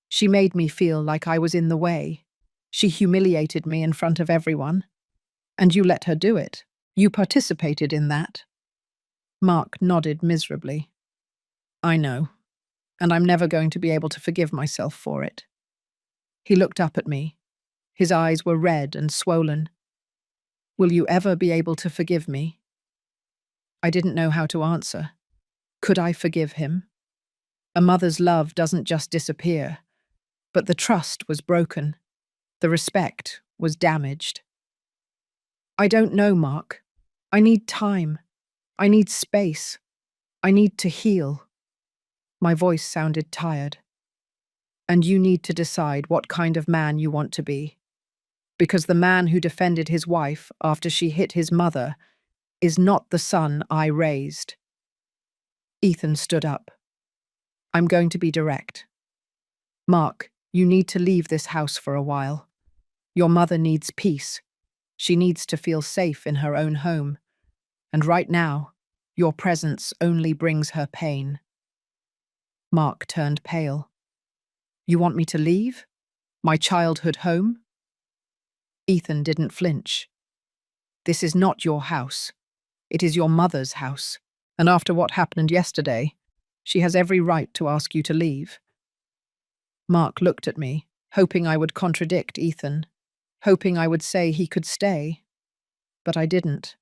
She made me feel like I was in the way. She humiliated me in front of everyone. And you let her do it. You participated in that. Mark nodded miserably. I know, and I'm never going to be able to forgive myself for it. He looked up at me. His eyes were red and swollen. Will you ever be able to forgive me? I didn't know how to answer. Could I forgive him? A mother's love doesn't just disappear, but the trust was broken. The respect was damaged. I don't know, Mark. I need time. I need space. I need to heal. My voice sounded tired. And you need to decide what kind of man you want to be. Because the man who defended his wife after she hit his mother is not the son I raised. Ethan stood up. I'm going to be direct. Mark, you need to leave this house for a while. Your mother needs peace. She needs to feel safe in her own home. And right now, your presence only brings her pain. Mark turned pale. You want me to leave? My childhood home? Ethan didn't flinch. This is not your house. It is your mother's house. And after what happened yesterday, she has every right to ask you to leave. Mark looked at me, hoping I would contradict Ethan, hoping I would say he could stay. But I didn't.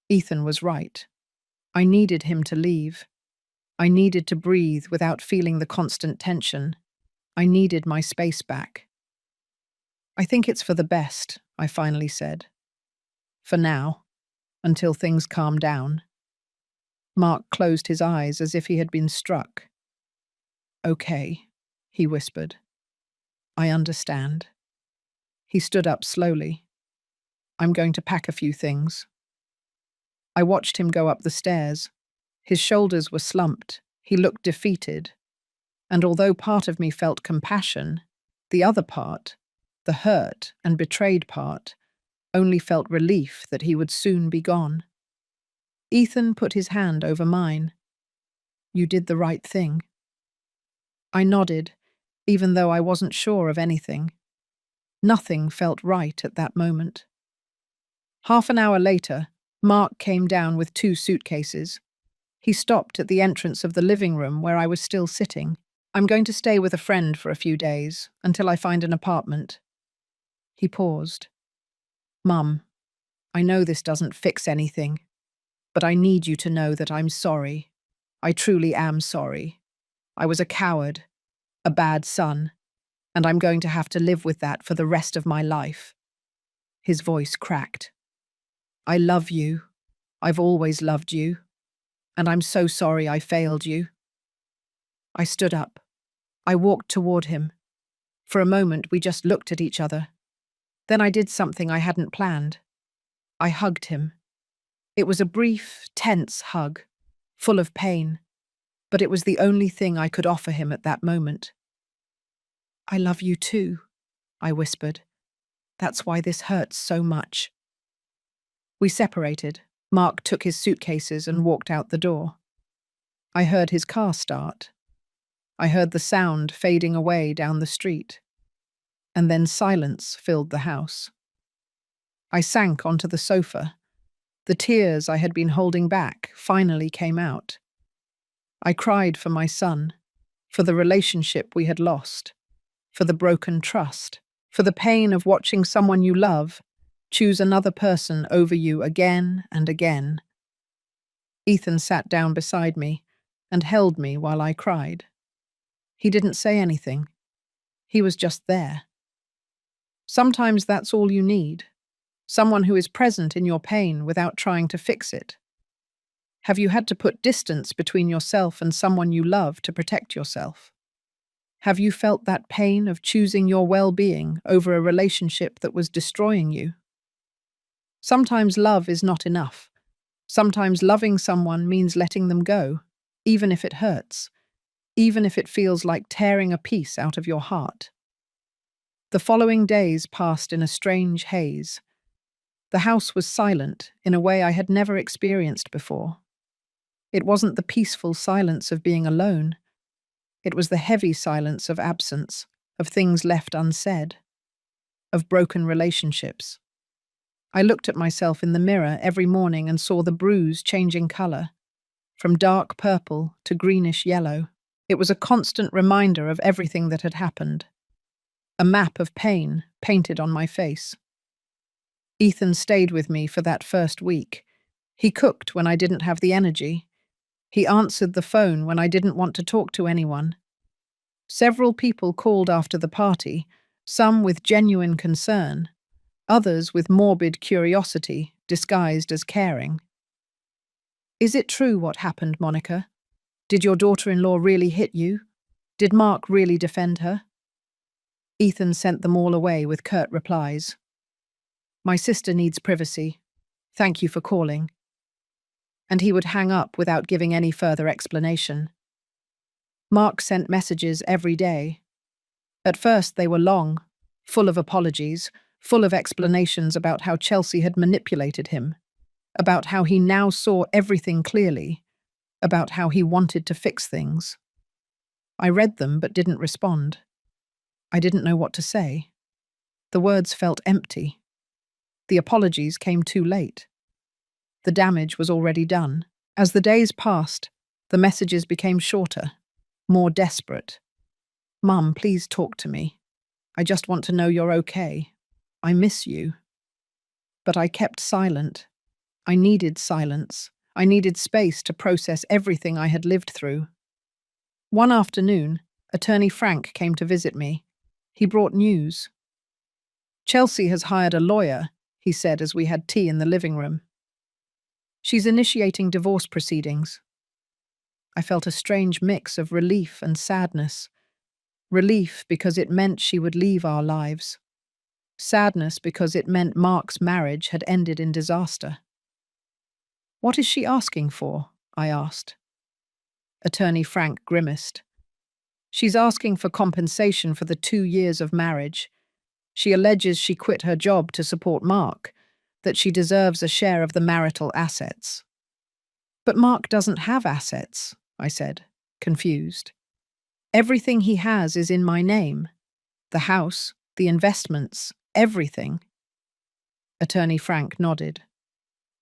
Ethan was right. I needed him to leave. I needed to breathe without feeling the constant tension. I needed my space back. I think it's for the best, I finally said. For now, until things calm down. Mark closed his eyes as if he had been struck. Okay, he whispered. I understand. He stood up slowly. I'm going to pack a few things. I watched him go up the stairs. His shoulders were slumped. He looked defeated. And although part of me felt compassion, the other part, the hurt and betrayed part, only felt relief that he would soon be gone. Ethan put his hand over mine. You did the right thing. I nodded, even though I wasn't sure of anything. Nothing felt right at that moment. Half an hour later, Mark came down with 2 suitcases. He stopped at the entrance of the living room where I was still sitting. I'm going to stay with a friend for a few days, until I find an apartment. He paused. Mum, I know this doesn't fix anything, but I need you to know that I'm sorry. I truly am sorry. I was a coward, a bad son, and I'm going to have to live with that for the rest of my life. His voice cracked. I love you. I've always loved you. And I'm so sorry I failed you. I stood up. I walked toward him. For a moment, we just looked at each other. Then I did something I hadn't planned. I hugged him. It was a brief, tense hug, full of pain, but it was the only thing I could offer him at that moment. I love you too, I whispered. That's why this hurts so much. We separated. Mark took his suitcases and walked out the door. I heard his car start. I heard the sound fading away down the street. And then silence filled the house. I sank onto the sofa. The tears I had been holding back finally came out. I cried for my son, for the relationship we had lost, for the broken trust, for the pain of watching someone you love choose another person over you again and again. Ethan sat down beside me and held me while I cried. He didn't say anything. He was just there. Sometimes that's all you need. Someone who is present in your pain without trying to fix it. Have you had to put distance between yourself and someone you love to protect yourself? Have you felt that pain of choosing your well-being over a relationship that was destroying you? Sometimes love is not enough. Sometimes loving someone means letting them go, even if it hurts, even if it feels like tearing a piece out of your heart. The following days passed in a strange haze. The house was silent in a way I had never experienced before. It wasn't the peaceful silence of being alone. It was the heavy silence of absence, of things left unsaid, of broken relationships. I looked at myself in the mirror every morning and saw the bruise changing colour, from dark purple to greenish yellow. It was a constant reminder of everything that had happened. A map of pain painted on my face. Ethan stayed with me for that first week. He cooked when I didn't have the energy. He answered the phone when I didn't want to talk to anyone. Several people called after the party, some with genuine concern, others with morbid curiosity disguised as caring. "Is it true what happened, Monica? Did your daughter-in-law really hit you? Did Mark really defend her?" Ethan sent them all away with curt replies. "My sister needs privacy. Thank you for calling." And he would hang up without giving any further explanation. Mark sent messages every day. At first they were long, full of apologies, full of explanations about how Chelsea had manipulated him, about how he now saw everything clearly, about how he wanted to fix things. I read them but didn't respond. I didn't know what to say. The words felt empty. The apologies came too late. The damage was already done. As the days passed, the messages became shorter, more desperate. "Mum, please talk to me. I just want to know you're okay. I miss you." But I kept silent. I needed silence. I needed space to process everything I had lived through. One afternoon, Attorney Frank came to visit me. He brought news. "Chelsea has hired a lawyer," he said as we had tea in the living room. "She's initiating divorce proceedings." I felt a strange mix of relief and sadness. Relief because it meant she would leave our lives. Sadness because it meant Mark's marriage had ended in disaster. "What is she asking for?" I asked. Attorney Frank grimaced. "She's asking for compensation for the 2 years of marriage. She alleges she quit her job to support Mark, that she deserves a share of the marital assets." "But Mark doesn't have assets," I said, confused. "Everything he has is in my name. The house, the investments, everything." Attorney Frank nodded.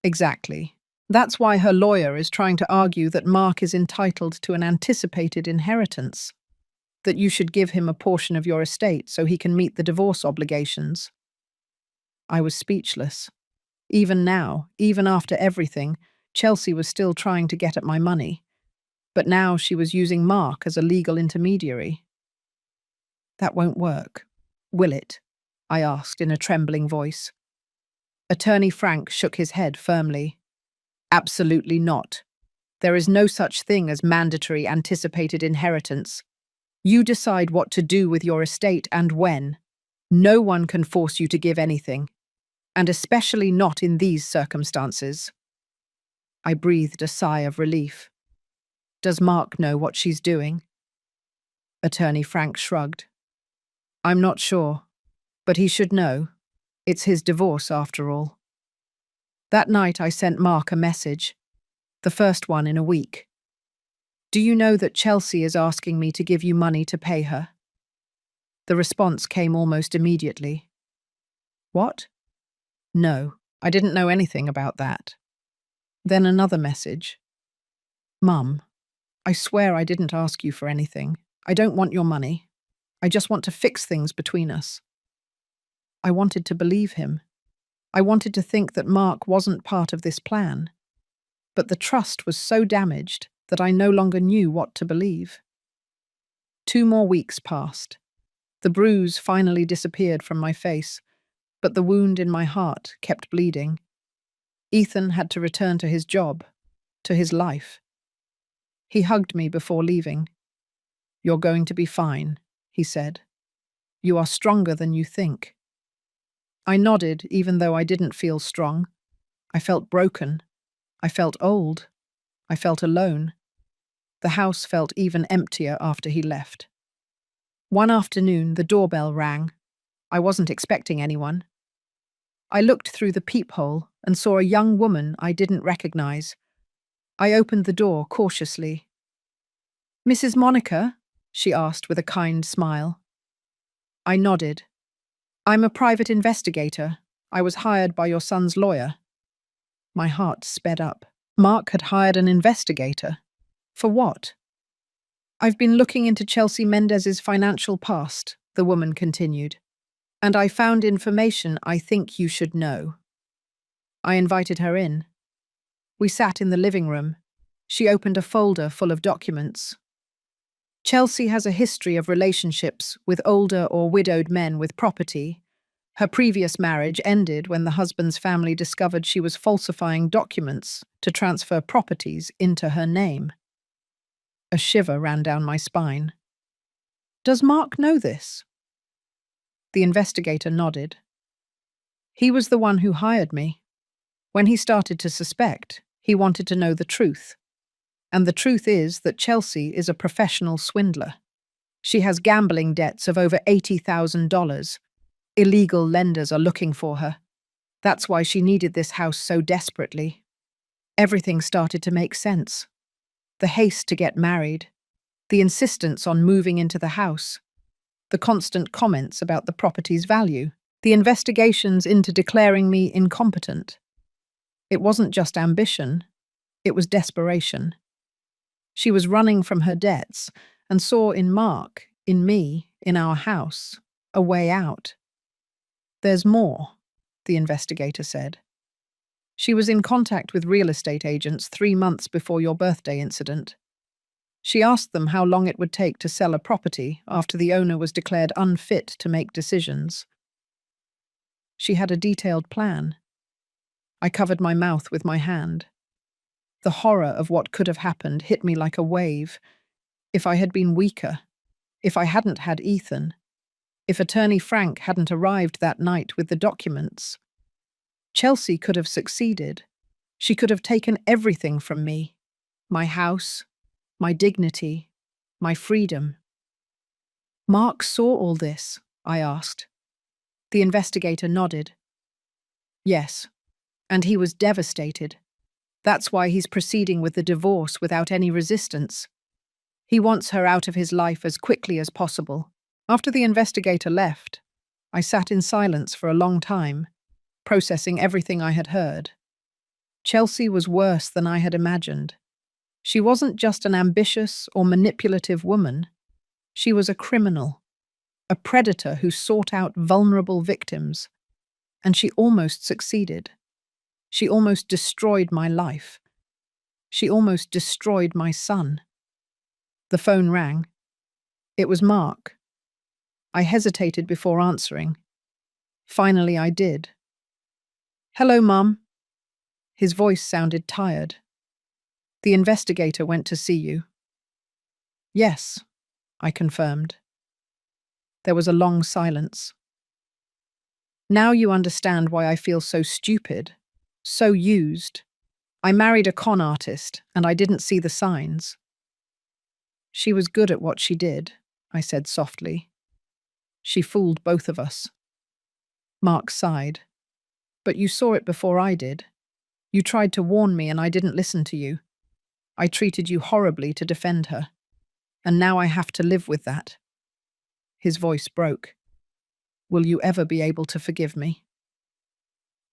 "Exactly. That's why her lawyer is trying to argue that Mark is entitled to an anticipated inheritance, that you should give him a portion of your estate so he can meet the divorce obligations." I was speechless. Even now, even after everything, Chelsea was still trying to get at my money. But now she was using Mark as a legal intermediary. "That won't work, will it?" I asked in a trembling voice. Attorney Frank shook his head firmly. "Absolutely not. There is no such thing as mandatory anticipated inheritance. You decide what to do with your estate and when. No one can force you to give anything, and especially not in these circumstances." I breathed a sigh of relief. "Does Mark know what she's doing?" Attorney Frank shrugged. "I'm not sure, but he should know. It's his divorce after all." That night I sent Mark a message, the first one in a week. "Do you know that Chelsea is asking me to give you money to pay her?" The response came almost immediately. "What?" No, I didn't know anything about that. Then another message. "Mum, I swear I didn't ask you for anything. I don't want your money. I just want to fix things between us." I wanted to believe him. I wanted to think that Mark wasn't part of this plan. But the trust was so damaged that I no longer knew what to believe. 2 more weeks passed. The bruise finally disappeared from my face, but the wound in my heart kept bleeding. Ethan had to return to his job, to his life. He hugged me before leaving. "You're going to be fine," he said. "You are stronger than you think." I nodded, even though I didn't feel strong. I felt broken. I felt old. I felt alone. The house felt even emptier after he left. One afternoon, the doorbell rang. I wasn't expecting anyone. I looked through the peephole and saw a young woman I didn't recognize. I opened the door cautiously. "Mrs. Monica?" she asked with a kind smile. I nodded. "I'm a private investigator. I was hired by your son's lawyer." My heart sped up. Mark had hired an investigator. For what? "I've been looking into Chelsea Mendez's financial past," the woman continued, "and I found information I think you should know." I invited her in. We sat in the living room. She opened a folder full of documents. "Chelsea has a history of relationships with older or widowed men with property. Her previous marriage ended when the husband's family discovered she was falsifying documents to transfer properties into her name." A shiver ran down my spine. "Does Mark know this?" The investigator nodded. "He was the one who hired me. When he started to suspect, he wanted to know the truth. And the truth is that Chelsea is a professional swindler. She has gambling debts of over $80,000. Illegal lenders are looking for her. That's why she needed this house so desperately." Everything started to make sense. The haste to get married, the insistence on moving into the house, the constant comments about the property's value, the investigations into declaring me incompetent. It wasn't just ambition, it was desperation. She was running from her debts and saw in Mark, in me, in our house, a way out. "There's more," the investigator said. "She was in contact with real estate agents 3 months before your birthday incident. She asked them how long it would take to sell a property after the owner was declared unfit to make decisions. She had a detailed plan." I covered my mouth with my hand. The horror of what could have happened hit me like a wave. If I had been weaker, if I hadn't had Ethan, if Attorney Frank hadn't arrived that night with the documents, Chelsea could have succeeded. She could have taken everything from me. My house, my dignity, my freedom. "Mark saw all this?" I asked. The investigator nodded. "Yes, and he was devastated. That's why he's proceeding with the divorce without any resistance. He wants her out of his life as quickly as possible." After the investigator left, I sat in silence for a long time, processing everything I had heard. Chelsea was worse than I had imagined. She wasn't just an ambitious or manipulative woman. She was a criminal, a predator who sought out vulnerable victims. And she almost succeeded. She almost destroyed my life. She almost destroyed my son. The phone rang. It was Mark. I hesitated before answering. Finally, I did. "Hello, Mum." His voice sounded tired. "The investigator went to see you." "Yes," I confirmed. There was a long silence. "Now you understand why I feel so stupid, so used. I married a con artist, and I didn't see the signs." "She was good at what she did," I said softly. "She fooled both of us." Mark sighed. "But you saw it before I did. You tried to warn me and I didn't listen to you. I treated you horribly to defend her. And now I have to live with that." His voice broke. "Will you ever be able to forgive me?"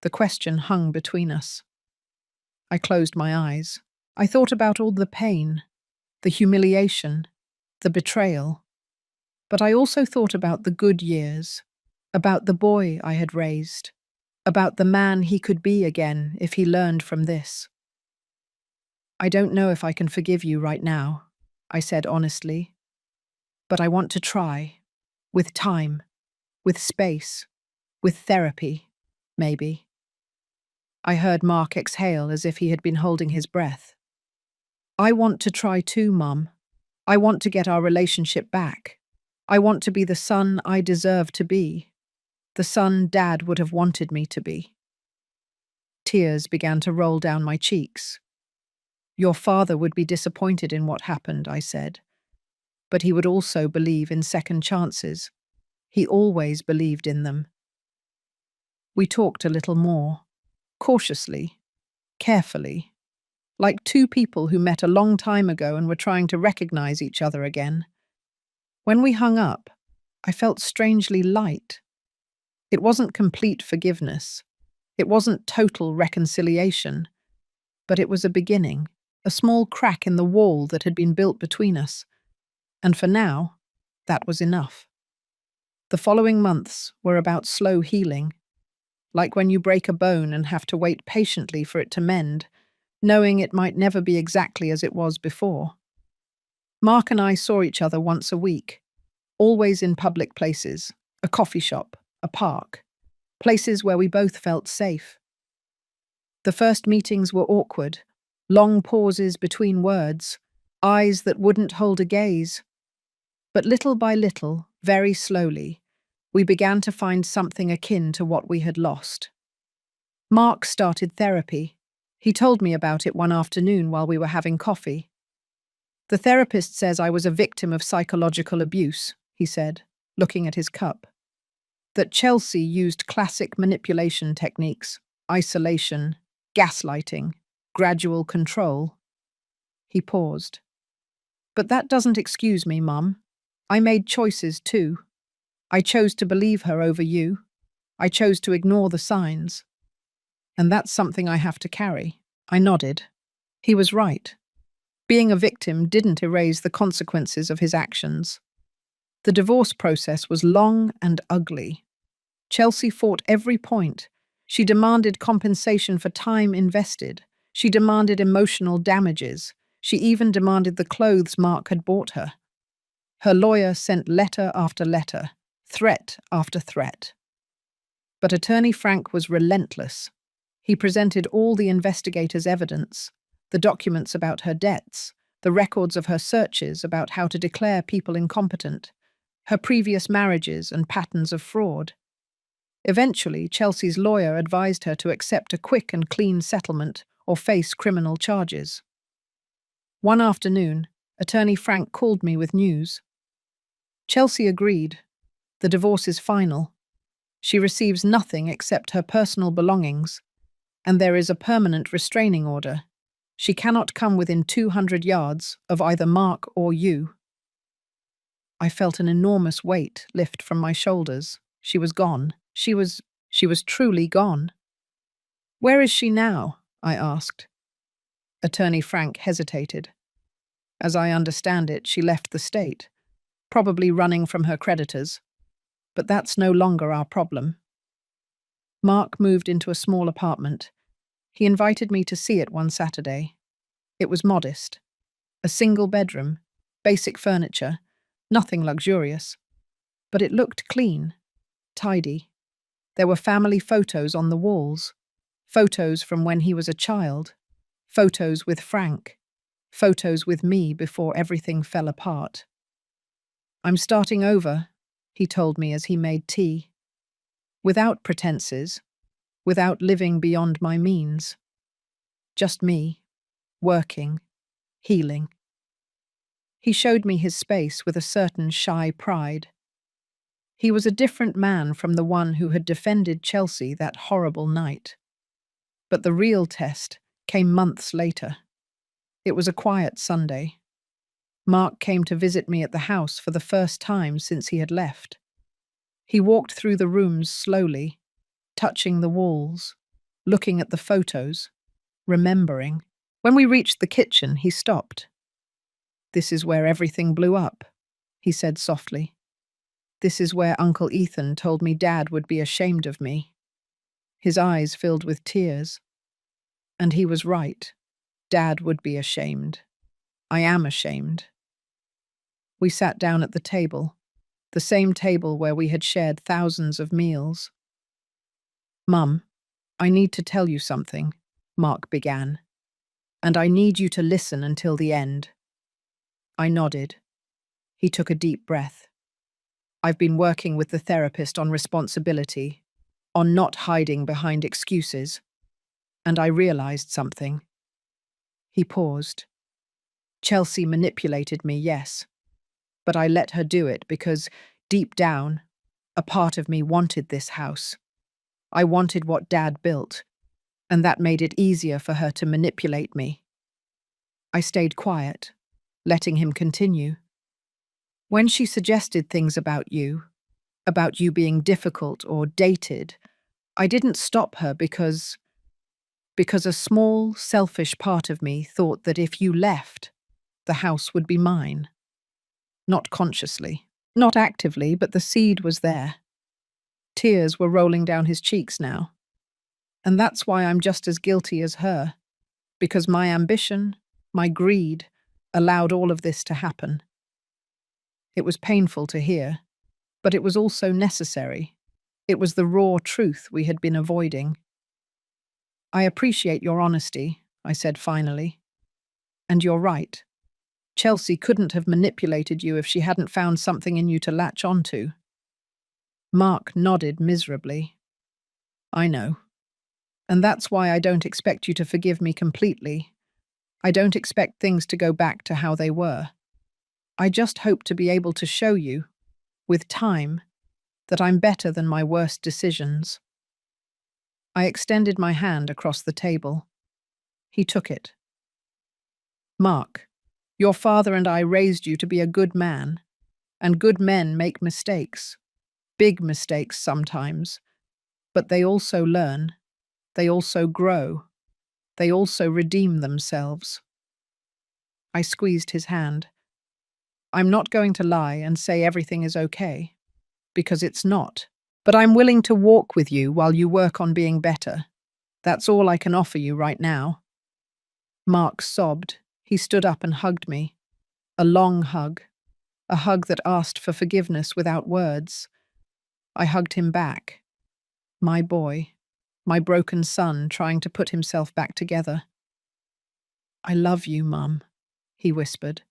The question hung between us. I closed my eyes. I thought about all the pain, the humiliation, the betrayal. But I also thought about the good years, about the boy I had raised, about the man he could be again if he learned from this. "I don't know if I can forgive you right now," I said honestly, "but I want to try. With time, with space, with therapy, maybe. I heard Mark exhale as if he had been holding his breath. I want to try too, Mum. I want to get our relationship back. I want to be the son I deserve to be. The son Dad would have wanted me to be. Tears began to roll down my cheeks. Your father would be disappointed in what happened, I said. But he would also believe in second chances. He always believed in them. We talked a little more, cautiously, carefully, like two people who met a long time ago and were trying to recognize each other again. When we hung up, I felt strangely light. It wasn't complete forgiveness. It wasn't total reconciliation. But it was a beginning, a small crack in the wall that had been built between us. And for now, that was enough. The following months were about slow healing, like when you break a bone and have to wait patiently for it to mend, knowing it might never be exactly as it was before. Mark and I saw each other once a week, always in public places, a coffee shop, a park, places where we both felt safe. The first meetings were awkward, long pauses between words, eyes that wouldn't hold a gaze. But little by little, very slowly, we began to find something akin to what we had lost. Mark started therapy. He told me about it one afternoon while we were having coffee. The therapist says I was a victim of psychological abuse, he said, looking at his cup. That Chelsea used classic manipulation techniques, isolation, gaslighting, gradual control. He paused. But that doesn't excuse me, Mum. I made choices too. I chose to believe her over you. I chose to ignore the signs. And that's something I have to carry. I nodded. He was right. Being a victim didn't erase the consequences of his actions. The divorce process was long and ugly. Chelsea fought every point. She demanded compensation for time invested. She demanded emotional damages. She even demanded the clothes Mark had bought her. Her lawyer sent letter after letter, threat after threat. But Attorney Frank was relentless. He presented all the investigators' evidence, the documents about her debts, the records of her searches about how to declare people incompetent, her previous marriages and patterns of fraud. Eventually, Chelsea's lawyer advised her to accept a quick and clean settlement or face criminal charges. One afternoon, Attorney Frank called me with news. Chelsea agreed. The divorce is final. She receives nothing except her personal belongings, and there is a permanent restraining order. She cannot come within 200 yards of either Mark or you. I felt an enormous weight lift from my shoulders. She was gone. She was truly gone. Where is she now? I asked. Attorney Frank hesitated. As I understand it, she left the state, probably running from her creditors. But that's no longer our problem. Mark moved into a small apartment. He invited me to see it one Saturday. It was modest. A single bedroom, basic furniture, nothing luxurious. But it looked clean, tidy. There were family photos on the walls, photos from when he was a child, photos with Frank, photos with me before everything fell apart. I'm starting over, he told me as he made tea. Without pretenses, without living beyond my means. Just me, working, healing. He showed me his space with a certain shy pride. He was a different man from the one who had defended Chelsea that horrible night. But the real test came months later. It was a quiet Sunday. Mark came to visit me at the house for the first time since he had left. He walked through the rooms slowly, touching the walls, looking at the photos, remembering. When we reached the kitchen, he stopped. "This is where everything blew up," he said softly. "This is where Uncle Ethan told me Dad would be ashamed of me." His eyes filled with tears. And he was right. Dad would be ashamed. I am ashamed. We sat down at the table. the same table where we had shared thousands of meals. "Mum, I need to tell you something," Mark began, "and I need you to listen until the end." I nodded. He took a deep breath. "I've been working with the therapist on responsibility, on not hiding behind excuses, and I realized something." He paused. "Chelsea manipulated me, yes, but I let her do it because, deep down, a part of me wanted this house. I wanted what Dad built, and that made it easier for her to manipulate me." I stayed quiet, letting him continue. "When she suggested things about you being difficult or dated, I didn't stop her because a small, selfish part of me thought that if you left, the house would be mine. Not consciously, not actively, but the seed was there." Tears were rolling down his cheeks now. "And that's why I'm just as guilty as her, because my ambition, my greed, allowed all of this to happen." It was painful to hear, but it was also necessary. It was the raw truth we had been avoiding. "I appreciate your honesty," I said finally. "And you're right. Chelsea couldn't have manipulated you if she hadn't found something in you to latch onto." Mark nodded miserably. "I know. And that's why I don't expect you to forgive me completely. I don't expect things to go back to how they were. I just hope to be able to show you, with time, that I'm better than my worst decisions." I extended my hand across the table. He took it. "Mark, your father and I raised you to be a good man, and good men make mistakes. Big mistakes sometimes, but they also learn, they also grow, they also redeem themselves." I squeezed his hand. "I'm not going to lie and say everything is okay, because it's not. But I'm willing to walk with you while you work on being better. That's all I can offer you right now." Mark sobbed. He stood up and hugged me. A long hug. A hug that asked for forgiveness without words. I hugged him back. My boy. My broken son trying to put himself back together. "I love you, Mum," he whispered.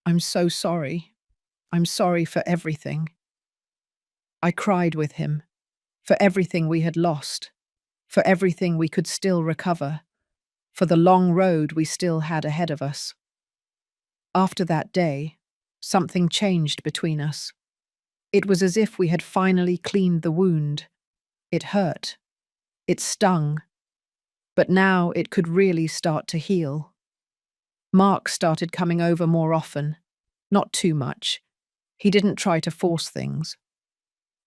"I'm so sorry. I'm sorry for everything." I cried with him. For everything we had lost. For everything we could still recover. For the long road we still had ahead of us. After that day, something changed between us. It was as if we had finally cleaned the wound. It hurt. It stung. But now it could really start to heal. Mark started coming over more often. Not too much. He didn't try to force things.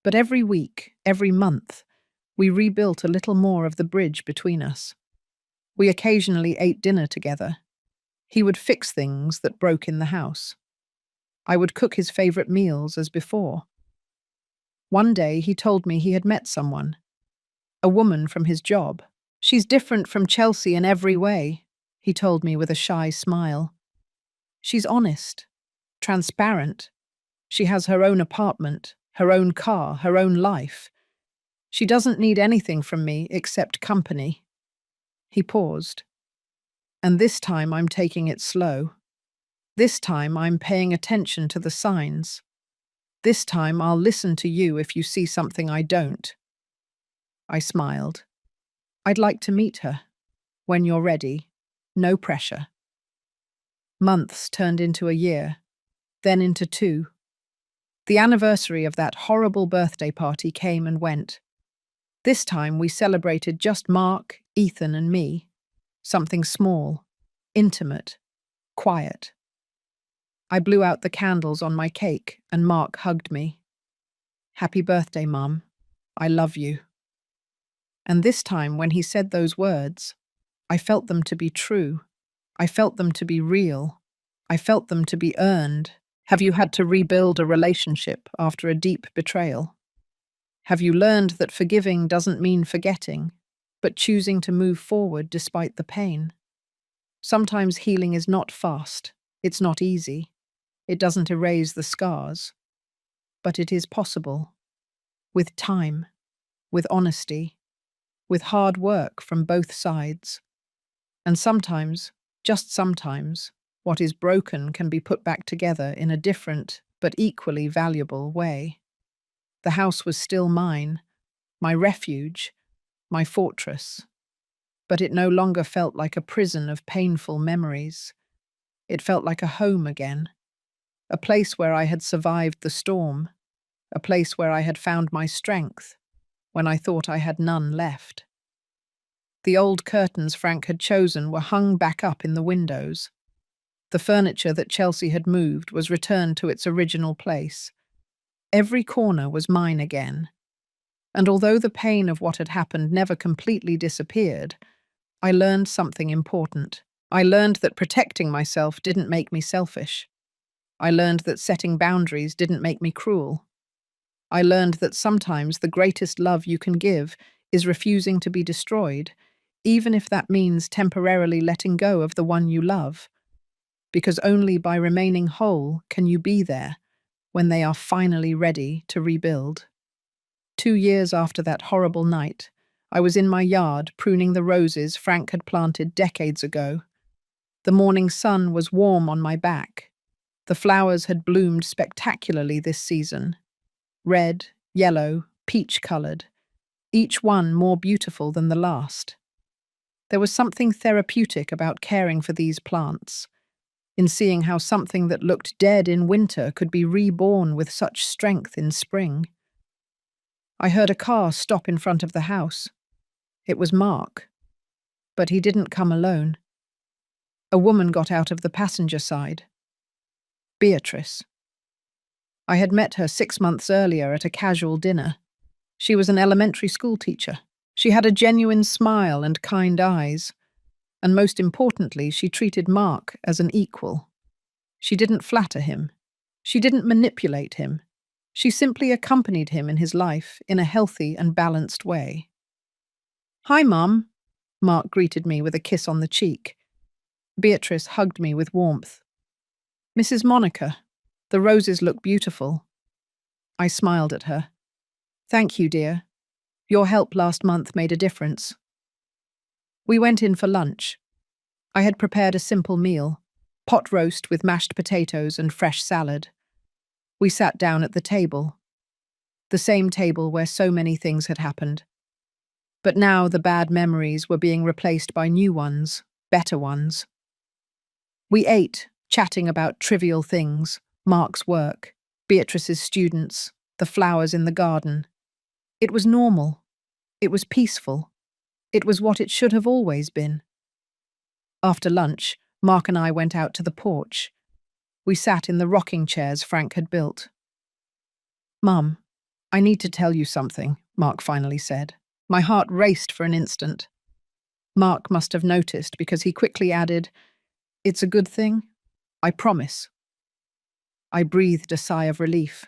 But every week, every month, we rebuilt a little more of the bridge between us. We occasionally ate dinner together. He would fix things that broke in the house. I would cook his favorite meals as before. One day he told me he had met someone, a woman from his job. "She's different from Chelsea in every way," he told me with a shy smile. "She's honest, transparent. She has her own apartment, her own car, her own life. She doesn't need anything from me except company." He paused. "And this time I'm taking it slow. This time I'm paying attention to the signs. This time I'll listen to you if you see something I don't." I smiled. "I'd like to meet her. When you're ready. No pressure." Months turned into a year, then into 2. The anniversary of that horrible birthday party came and went. This time we celebrated just Mark, Ethan, and me. Something small, intimate, quiet. I blew out the candles on my cake and Mark hugged me. "Happy birthday, Mum. I love you." And this time when he said those words, I felt them to be true. I felt them to be real. I felt them to be earned. Have you had to rebuild a relationship after a deep betrayal? Have you learned that forgiving doesn't mean forgetting, but choosing to move forward despite the pain? Sometimes healing is not fast. It's not easy. It doesn't erase the scars. But it is possible. With time, with honesty, with hard work from both sides. And sometimes, just sometimes, what is broken can be put back together in a different but equally valuable way. The house was still mine, my refuge, my fortress. But it no longer felt like a prison of painful memories. It felt like a home again, a place where I had survived the storm, a place where I had found my strength when I thought I had none left. The old curtains Frank had chosen were hung back up in the windows. The furniture that Chelsea had moved was returned to its original place. Every corner was mine again. And although the pain of what had happened never completely disappeared, I learned something important. I learned that protecting myself didn't make me selfish. I learned that setting boundaries didn't make me cruel. I learned that sometimes the greatest love you can give is refusing to be destroyed, even if that means temporarily letting go of the one you love. Because only by remaining whole can you be there when they are finally ready to rebuild. 2 years after that horrible night, I was in my yard pruning the roses Frank had planted decades ago. The morning sun was warm on my back. The flowers had bloomed spectacularly this season. Red, yellow, peach-coloured, each one more beautiful than the last. There was something therapeutic about caring for these plants, in seeing how something that looked dead in winter could be reborn with such strength in spring. I heard a car stop in front of the house. It was Mark. But he didn't come alone. A woman got out of the passenger side. Beatrice. I had met her 6 months earlier at a casual dinner. She was an elementary school teacher. She had a genuine smile and kind eyes. And most importantly, she treated Mark as an equal. She didn't flatter him. She didn't manipulate him. She simply accompanied him in his life in a healthy and balanced way. "Hi, Mum," Mark greeted me with a kiss on the cheek. Beatrice hugged me with warmth. "Mrs. Monica, the roses look beautiful." I smiled at her. "Thank you, dear. Your help last month made a difference." We went in for lunch. I had prepared a simple meal, pot roast with mashed potatoes and fresh salad. We sat down at the table, the same table where so many things had happened. But now the bad memories were being replaced by new ones, better ones. We ate, chatting about trivial things, Mark's work, Beatrice's students, the flowers in the garden. It was normal. It was peaceful. It was what it should have always been. After lunch, Mark and I went out to the porch. We sat in the rocking chairs Frank had built. "Mum, I need to tell you something," Mark finally said. My heart raced for an instant. Mark must have noticed because he quickly added, "It's a good thing? I promise." I breathed a sigh of relief.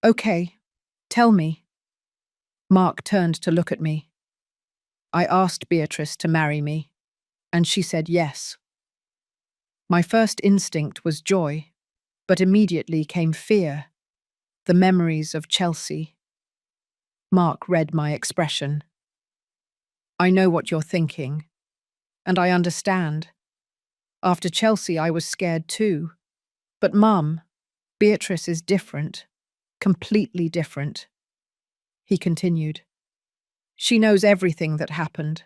"Okay, tell me." Mark turned to look at me. "I asked Beatrice to marry me, and she said yes." My first instinct was joy, but immediately came fear, the memories of Chelsea. Mark read my expression. "I know what you're thinking, and I understand. After Chelsea, I was scared too. But Mum, Beatrice is different, completely different." He continued. "She knows everything that happened.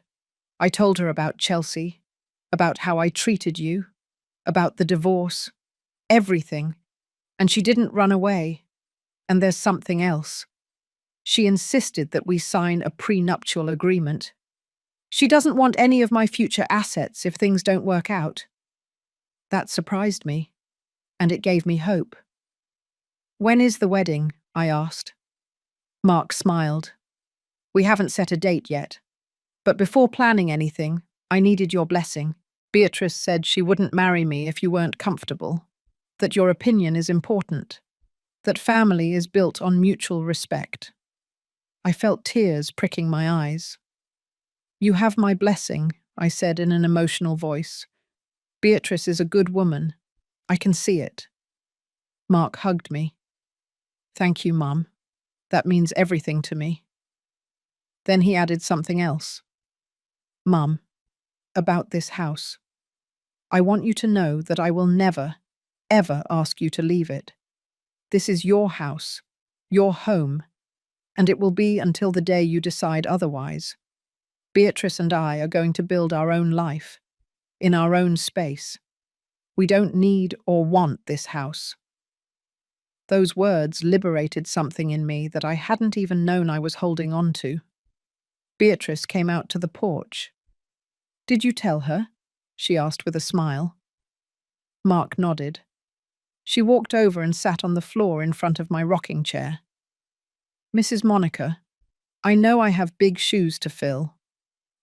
I told her about Chelsea, about how I treated you, about the divorce, everything, and she didn't run away. And there's something else. She insisted that we sign a prenuptial agreement. She doesn't want any of my future assets if things don't work out." That surprised me, and it gave me hope. "When is the wedding?" I asked. Mark smiled. "We haven't set a date yet. But before planning anything, I needed your blessing. Beatrice said she wouldn't marry me if you weren't comfortable, that your opinion is important, that family is built on mutual respect." I felt tears pricking my eyes. "You have my blessing," I said in an emotional voice. "Beatrice is a good woman. I can see it." Mark hugged me. Thank you, Mum. That means everything to me. Then he added something else. Mum, about this house. I want you to know that I will never, ever ask you to leave it. This is your house, your home, and it will be until the day you decide otherwise. Beatrice and I are going to build our own life, in our own space. We don't need or want this house. Those words liberated something in me that I hadn't even known I was holding on to. Beatrice came out to the porch. Did you tell her? She asked with a smile. Mark nodded. She walked over and sat on the floor in front of my rocking chair. Mrs. Monica, I know I have big shoes to fill.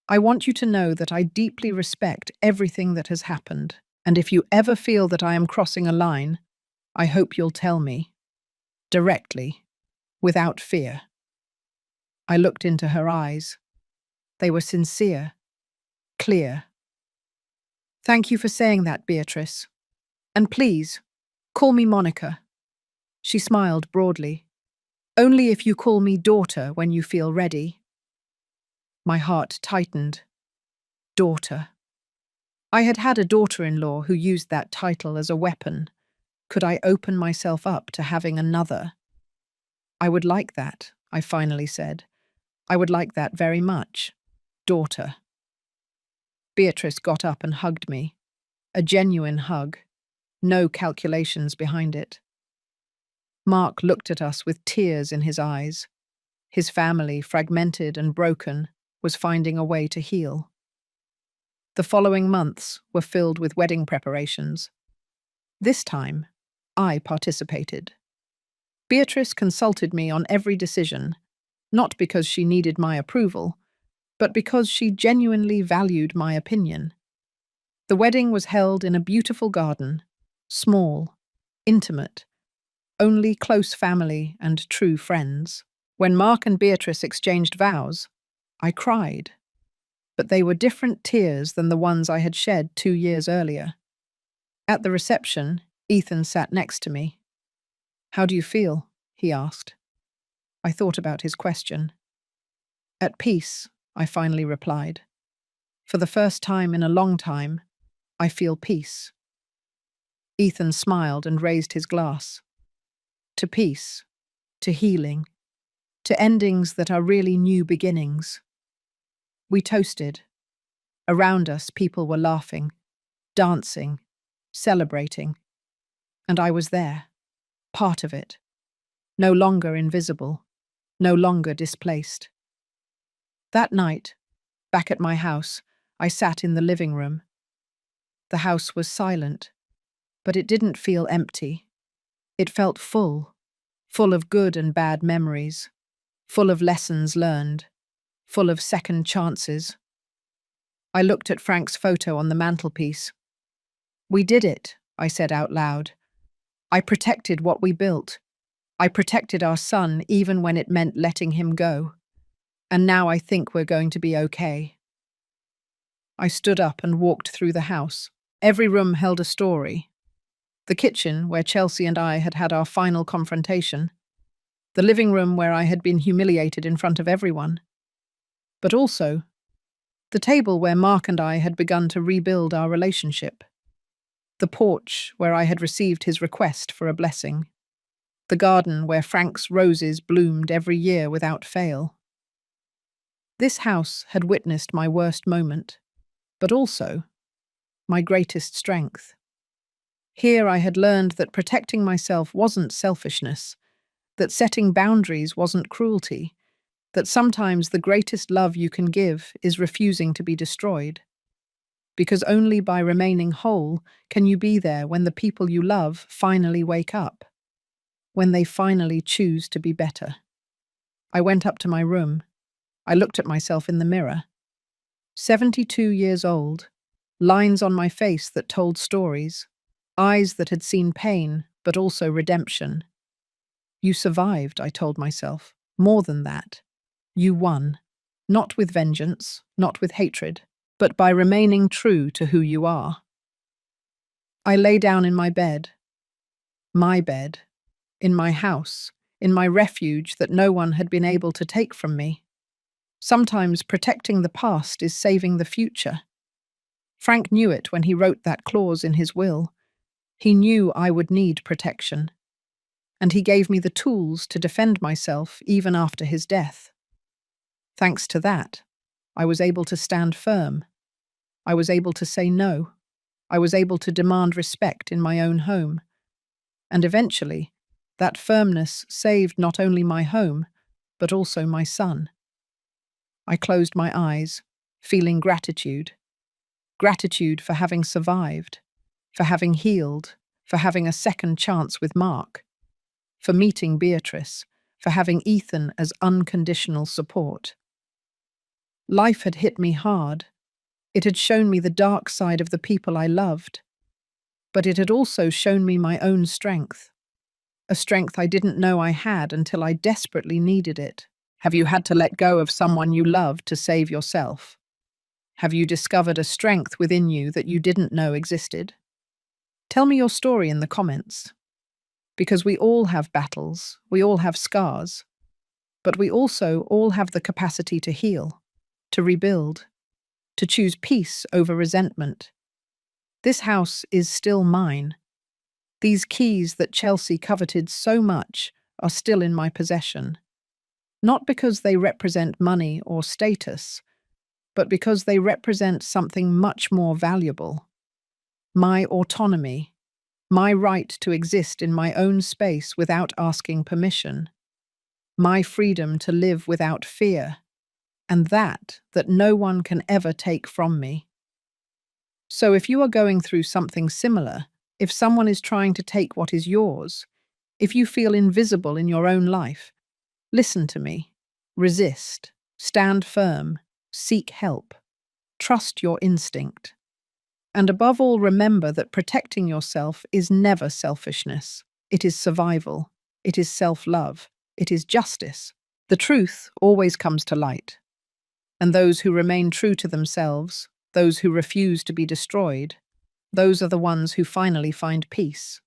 I want you to know that I deeply respect everything that has happened, and if you ever feel that I am crossing a line, I hope you'll tell me. Directly, without fear. I looked into her eyes. They were sincere, clear. Thank you for saying that, Beatrice. And please, call me Monica. She smiled broadly. Only if you call me daughter when you feel ready. My heart tightened. Daughter. I had had a daughter-in-law who used that title as a weapon. Could I open myself up to having another? I would like that, I finally said. I would like that very much. Daughter. Beatrice got up and hugged me. A genuine hug. No calculations behind it. Mark looked at us with tears in his eyes. His family, fragmented and broken, was finding a way to heal. The following months were filled with wedding preparations. This time, I participated. Beatrice consulted me on every decision, not because she needed my approval, but because she genuinely valued my opinion. The wedding was held in a beautiful garden, small, intimate, only close family and true friends. When Mark and Beatrice exchanged vows, I cried, but they were different tears than the ones I had shed 2 years earlier. At the reception, Ethan sat next to me. How do you feel? He asked. I thought about his question. At peace, I finally replied. For the first time in a long time, I feel peace. Ethan smiled and raised his glass. To peace, to healing, to endings that are really new beginnings. We toasted. Around us, people were laughing, dancing, celebrating. And I was there, part of it. No longer invisible, no longer displaced. That night, back at my house, I sat in the living room. The house was silent, but it didn't feel empty. It felt full, full of good and bad memories, full of lessons learned, full of second chances. I looked at Frank's photo on the mantelpiece. We did it, I said out loud. I protected what we built. I protected our son even when it meant letting him go. And now I think we're going to be okay. I stood up and walked through the house. Every room held a story. The kitchen, where Chelsea and I had had our final confrontation. The living room where I had been humiliated in front of everyone. But also, the table where Mark and I had begun to rebuild our relationship. The porch where I had received his request for a blessing. The garden where Frank's roses bloomed every year without fail. This house had witnessed my worst moment, but also my greatest strength. Here I had learned that protecting myself wasn't selfishness, that setting boundaries wasn't cruelty, that sometimes the greatest love you can give is refusing to be destroyed. Because only by remaining whole can you be there when the people you love finally wake up, when they finally choose to be better. I went up to my room. I looked at myself in the mirror. 72 years old, lines on my face that told stories, eyes that had seen pain, but also redemption. You survived, I told myself. More than that. You won. Not with vengeance, not with hatred, but by remaining true to who you are. I lay down in my bed, in my house, in my refuge that no one had been able to take from me. Sometimes protecting the past is saving the future. Frank knew it when he wrote that clause in his will. He knew I would need protection, and he gave me the tools to defend myself even after his death. Thanks to that, I was able to stand firm. I was able to say no. I was able to demand respect in my own home. And eventually, that firmness saved not only my home, but also my son. I closed my eyes, feeling gratitude. Gratitude for having survived, for having healed, for having a second chance with Mark, for meeting Beatrice, for having Ethan as unconditional support. Life had hit me hard. It had shown me the dark side of the people I loved, but it had also shown me my own strength, a strength I didn't know I had until I desperately needed it. Have you had to let go of someone you loved to save yourself? Have you discovered a strength within you that you didn't know existed? Tell me your story in the comments. Because we all have battles, we all have scars, but we also all have the capacity to heal, to rebuild, to choose peace over resentment. This house is still mine. These keys that Chelsea coveted so much are still in my possession. Not because they represent money or status, but because they represent something much more valuable. My autonomy, my right to exist in my own space without asking permission, my freedom to live without fear, and that no one can ever take from me. So if you are going through something similar, if someone is trying to take what is yours, if you feel invisible in your own life, listen to me. Resist. Stand firm. Seek help. Trust your instinct. And above all, remember that protecting yourself is never selfishness. It is survival. It is self-love. It is justice. The truth always comes to light. And those who remain true to themselves, those who refuse to be destroyed, those are the ones who finally find peace.